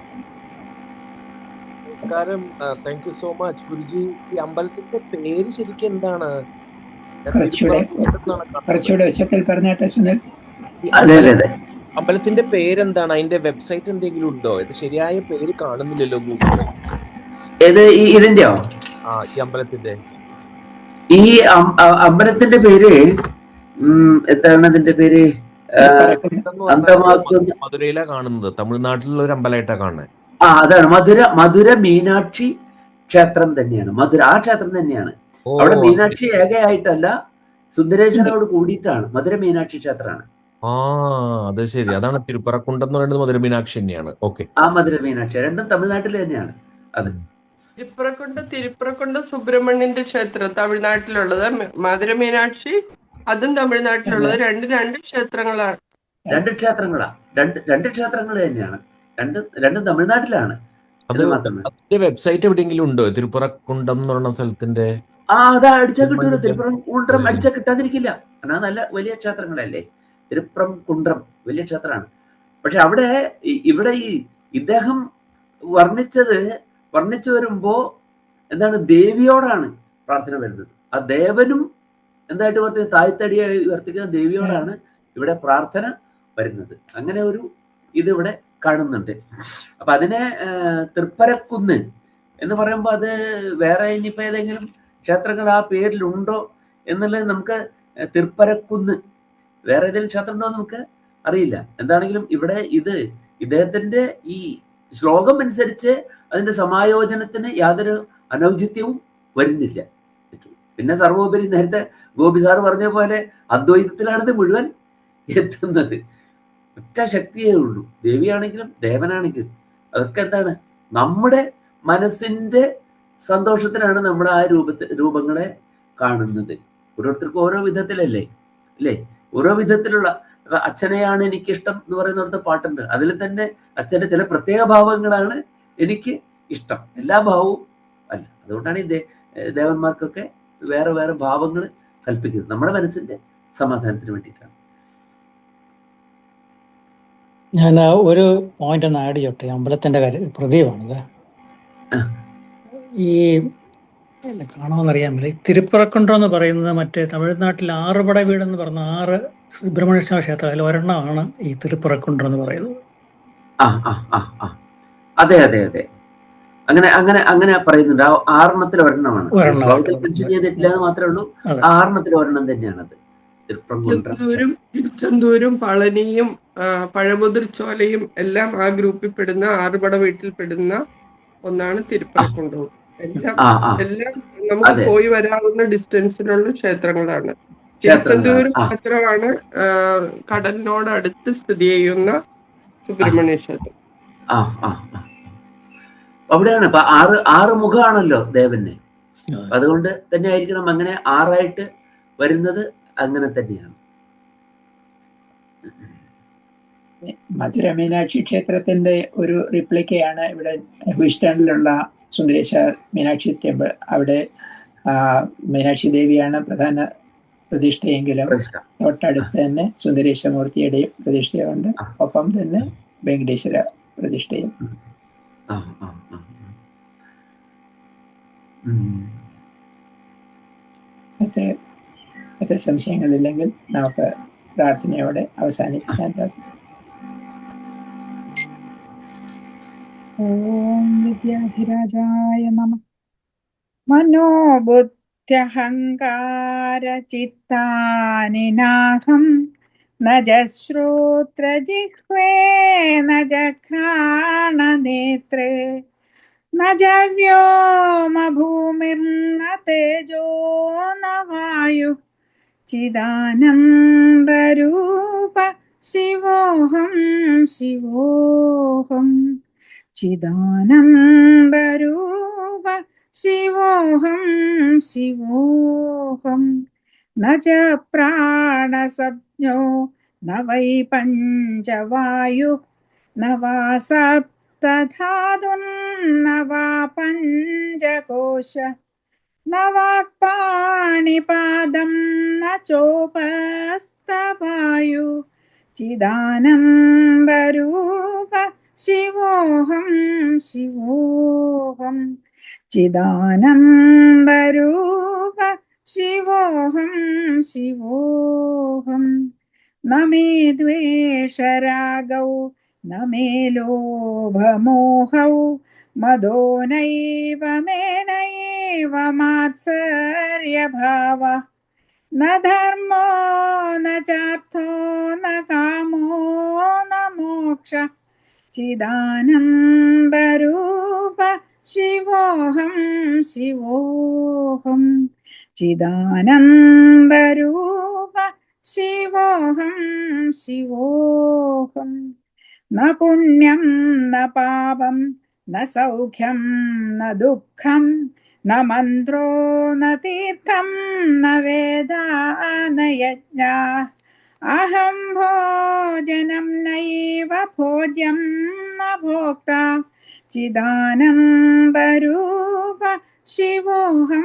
Thank you so much Guruji. ഈ അമ്പലത്തിന്റെ പേര് ശരിക്കും എന്താണ്? കുറച്ചുകൂടെ ഉച്ചത്തിൽ പറഞ്ഞാട്ടെ സുനിൽ. അമ്പലത്തിന്റെ പേരെന്താണ്? അതിന്റെ വെബ്സൈറ്റ് എന്തെങ്കിലും ഉണ്ടോ? ഇത് ശരിയായ പേര് കാണുന്നില്ലല്ലോ ഗൂഗിളിൽ. ഇതിന്റെയോ? ഈ അമ്പലത്തിന്റെ അമ്പലത്തിന്റെ പേര് എന്താണ്? അതിന്റെ പേര് മധുരയിലാ കാണുന്നത്. തമിഴ്നാട്ടിലുള്ള ഒരു അമ്പലമായിട്ടാ കാണുന്നത്. അതാണ് മധുര മീനാക്ഷി ക്ഷേത്രം തന്നെയാണ്. ആ ക്ഷേത്രം തന്നെയാണ്. അവിടെ മീനാക്ഷി ഏകയായിട്ടല്ല, സുന്ദരേശ്വരനോട് കൂടിയിട്ടാണ്. മധുര മീനാക്ഷി ക്ഷേത്രമാണ്. അത് ശരി. അതാണ് തിരുപ്പറക്കുണ്ടം എന്ന് പറയുന്നത്. മധുര മീനാക്ഷി തന്നെയാണ്. ഓക്കെ. മധുര മീനാക്ഷി രണ്ടും തമിഴ്നാട്ടിൽ തന്നെയാണ്. അത് തിരുപ്പറക്കുണ്ടം സുബ്രഹ്മണ്യന്റെ ക്ഷേത്രം തമിഴ്നാട്ടിലുള്ളത്, മധുര മീനാക്ഷി അതും തമിഴ്നാട്ടിലുള്ളത്. രണ്ട് ക്ഷേത്രങ്ങളാണ്. രണ്ട് ക്ഷേത്രങ്ങൾ തന്നെയാണ്. രണ്ടും തമിഴ്നാട്ടിലാണ്. വെബ്സൈറ്റ് എവിടെയെങ്കിലും ഉണ്ടോ തിരുപ്പറക്കുണ്ടം എന്ന് പറയുന്ന സ്ഥലത്തിന്റെ? അതാ അടിച്ചാൽ കിട്ടൂല. തിരുപ്പറംകുണ്ട്രം അടിച്ചാൽ കിട്ടാതിരിക്കില്ല. കാരണം നല്ല വലിയ ക്ഷേത്രങ്ങളല്ലേ. തിരുപ്പറംകുണ്ട്രം വലിയ ക്ഷേത്രമാണ്. പക്ഷെ ഇവിടെ ഇദ്ദേഹം വർണ്ണിച്ചു വരുമ്പോ എന്താണ്, ദേവിയോടാണ് പ്രാർത്ഥന വരുന്നത്. ആ ദേവനും എന്തായിട്ട് വർത്തിക്കുന്നത്, താഴ്ത്തടിയായി വർത്തിക്കുന്ന ദേവിയോടാണ് ഇവിടെ പ്രാർത്ഥന വരുന്നത്. അങ്ങനെ ഒരു ഇതിവിടെ കാണുന്നുണ്ട്. അപ്പൊ അതിനെ തൃപ്പരക്കുന്ന് എന്ന് പറയുമ്പോൾ അത് വേറെ ഇനിയിപ്പോ ഏതെങ്കിലും ക്ഷേത്രങ്ങൾ ആ പേരിലുണ്ടോ എന്നുള്ളത് നമുക്ക് തൃപ്പരക്കുന്ന് വേറെ ഏതെങ്കിലും ക്ഷേത്രം ഉണ്ടോ നമുക്ക് അറിയില്ല. എന്താണെങ്കിലും ഇവിടെ ഇദ്ദേഹത്തിന്റെ ഈ ശ്ലോകം അനുസരിച്ച് അതിന്റെ സമായോജനത്തിന് യാതൊരു അനൗചിത്യവും വരുന്നില്ല. പിന്നെ സർവോപരി നേരത്തെ ഗോപി സാറ് പറഞ്ഞ പോലെ അദ്വൈതത്തിലാണിത് മുഴുവൻ എത്തുന്നത്. ഒറ്റ ശക്തിയേ ഉള്ളൂ. ദേവിയാണെങ്കിലും ദേവനാണെങ്കിലും അതൊക്കെ എന്താണ്, നമ്മുടെ മനസ്സിന്റെ സന്തോഷത്തിനാണ് നമ്മൾ ആ രൂപങ്ങളെ കാണുന്നത്. ഓരോരുത്തർക്കും ഓരോ വിധത്തിലല്ലേ അല്ലേ? ഓരോ വിധത്തിലുള്ള അച്ഛനെയാണ് എനിക്കിഷ്ടം എന്ന് പറയുന്നിടത്ത് പാട്ടുണ്ട്. അതിൽ തന്നെ അച്ഛന്റെ ചില പ്രത്യേക ഭാവങ്ങളാണ് എനിക്ക് ഇഷ്ടം. എല്ലാ ഭാവവും അല്ല. അതുകൊണ്ടാണ് ഈ ദേവന്മാർക്കൊക്കെ വേറെ വേറെ ഭാവങ്ങൾ കൽപ്പിക്കുന്നത്. നമ്മുടെ മനസ്സിന്റെ സമാധാനത്തിന് വേണ്ടിയിട്ടാണ്. ഞാൻ ഒരു പോയിന്റ് ഒന്ന് ആഡ് ചെയ്യട്ടെ. അമ്പലത്തിന്റെ കാര്യം പ്രദീപാണിത്. ഈ കാണുമെന്നറിയാമല്ലേ, തിരുപ്പറക്കുണ്ടം എന്ന് പറയുന്നത് മറ്റേ തമിഴ്നാട്ടിൽ ആറുപട വീടെന്ന് പറഞ്ഞ 6 സുബ്രഹ്മണ്യ സ്വാമി ക്ഷേത്രം, അതിൽ ഒരെണ്ണമാണ് ഈ തിരുപ്പറക്കുണ്ടം എന്ന് പറയുന്നത്. അതെ അതെ അതെ, അങ്ങനെ പറയുന്നുണ്ട്. 6 ഒരെണ്ണമാണ്. ചെയ്തിട്ടില്ല എന്ന് മാത്രമേ ഉള്ളൂ. 6 ഒരെണ്ണം തന്നെയാണത്. തിരുച്ചെന്തൂരും പളനിയും പഴമുതിർച്ചോലയും എല്ലാം ആ ഗ്രൂപ്പിൽ പെടുന്ന, ആറുപട വീട്ടിൽ പെടുന്ന ഒന്നാണ് തിരുപ്പറക്കുണ്ടവും. എല്ലാം നമുക്ക് പോയി വരാവുന്ന ഡിസ്റ്റൻസിലുള്ള ക്ഷേത്രങ്ങളാണ്. തിരുച്ചെന്തൂർ മാത്രമാണ് കടലിനോട് അടുത്ത് സ്ഥിതി ചെയ്യുന്ന സുബ്രഹ്മണ്യ ക്ഷേത്രം. അവിടെയാണ് ഇപ്പൊ 6 മുഖമാണല്ലോ ദേവന്. അതുകൊണ്ട് തന്നെ ആയിരിക്കണം അങ്ങനെ 6 വരുന്നത്. അങ്ങനെ തന്നെയാണ്. മധുര മീനാക്ഷി ക്ഷേത്രത്തിന്റെ ഒരു റിപ്ലിക്കയാണ് ഇവിടെ ഹൂസ്റ്റണിലുള്ള സുന്ദരേശ്വര മീനാക്ഷി ടെമ്പിൾ. അവിടെ മീനാക്ഷി ദേവിയാണ് പ്രധാന പ്രതിഷ്ഠയെങ്കിലും തൊട്ടടുത്ത് തന്നെ സുന്ദരേശ്വരമൂർത്തിയുടെയും പ്രതിഷ്ഠയുണ്ട്. ഒപ്പം തന്നെ വെങ്കടേശ്വര പ്രതിഷ്ഠയും. മറ്റേ സംശയങ്ങളില്ലെങ്കിൽ നമുക്ക് പ്രാർത്ഥനയോടെ അവസാനിപ്പിക്കാൻ. ഓം വിദ്യാധിരാജായ നമഃ. മനോബുദ്ധ്യഹങ്കാര ചിത്താനി നാഹം ന ശ്രോത്രജിഹ്വേ ന ഘ്രാണനേത്രേ ന വ്യോമ ഭൂമിർന തേജോ ന വായു ചിദാനന്ദരൂപ ശിവോഹം ശിവോഹം ചിദാനന്ദരൂപ ശിവോഹം ശിവോഹം ന ച പ്രാണസഞ്ജോ ന വൈ പഞ്ചവായു ന വാ സപ്തധാതുർന വാ പഞ്ചകോശ ന വാക്പാണിപാദം ന ചോപസ്തവായു ചിദാനന്ദരൂപ ശിവോഹം ശിവോഹം ചിദാനന്ദരൂപ ശിവോഹം ശിവോഹം ന മേ ദ്വേഷരാഗൗ ന മേ ലോഭമോഹൗ മദോ നൈവ മേ നൈവ മാത്സര്യഭാവ ന ധർമ്മോ ന ചാർത്ഥോ ന കാമോ ന മോക്ഷ ചിദാനന്ദരൂപ ശിവോഹം ശിവോഹം ചിദാനന്ദരൂപ ശിവോഹം ശിവോഹം ന പുണ്യം ന പാപം ന സൗഖ്യം ന ദുഃഖം ന മന്ത്രോ ന തീർത്ഥം ന വേദ ന യജ്ഞ അഹം ഭോജനം നൈവ ഭോജ്യം ന ഭോക്ത ചിദാനന്ദരൂപ ശിവോഹം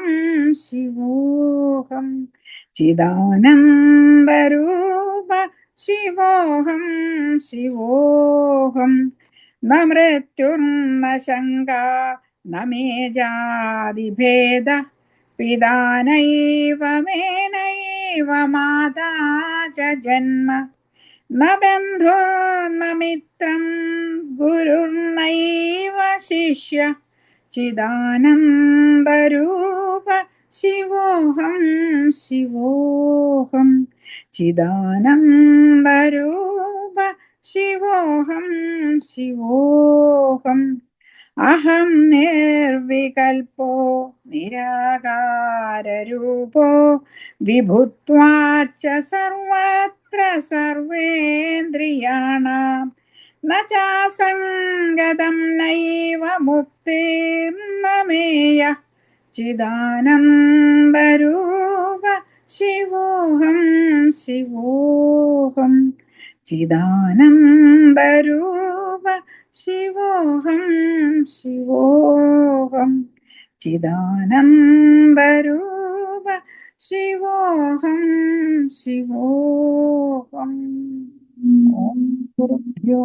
ശിവോഹം ചിദാനന്ദരൂപ ശിവോഹം ശിവോഹം ന മൃത്യുർന ശങ്ക ന മേ ജാതിഭേദ പിതാ നൈവ മേ നൈവ മാതാ ച ജന്മ ന ബന്ധുർന മിത്രം ഗുരുർനൈവ ശിഷ്യ ചിദാനന്ദരൂപ ശിവോഹം ശിവോഹം ചിദാനന്ദരൂപ ശിവോഹം ശിവോഹം അഹം നിർവികൽപോ നിരാകാരരൂപോ വിഭുത്വാച്ച സർവത്ര സർവേന്ദ്രിയാണാം ന ചാസംഗതം നൈവ മുക്തിർന മേയ ചിദാനന്ദരൂപ ശിവോഹം ശിവോഹം ചിദാനന്ദരൂപ ശിവോഹം ശിവോഹം ചിദാനന്ദരൂപ ശിവോഹം ശിവോഹം ഓം ഗുരുഭ്യോ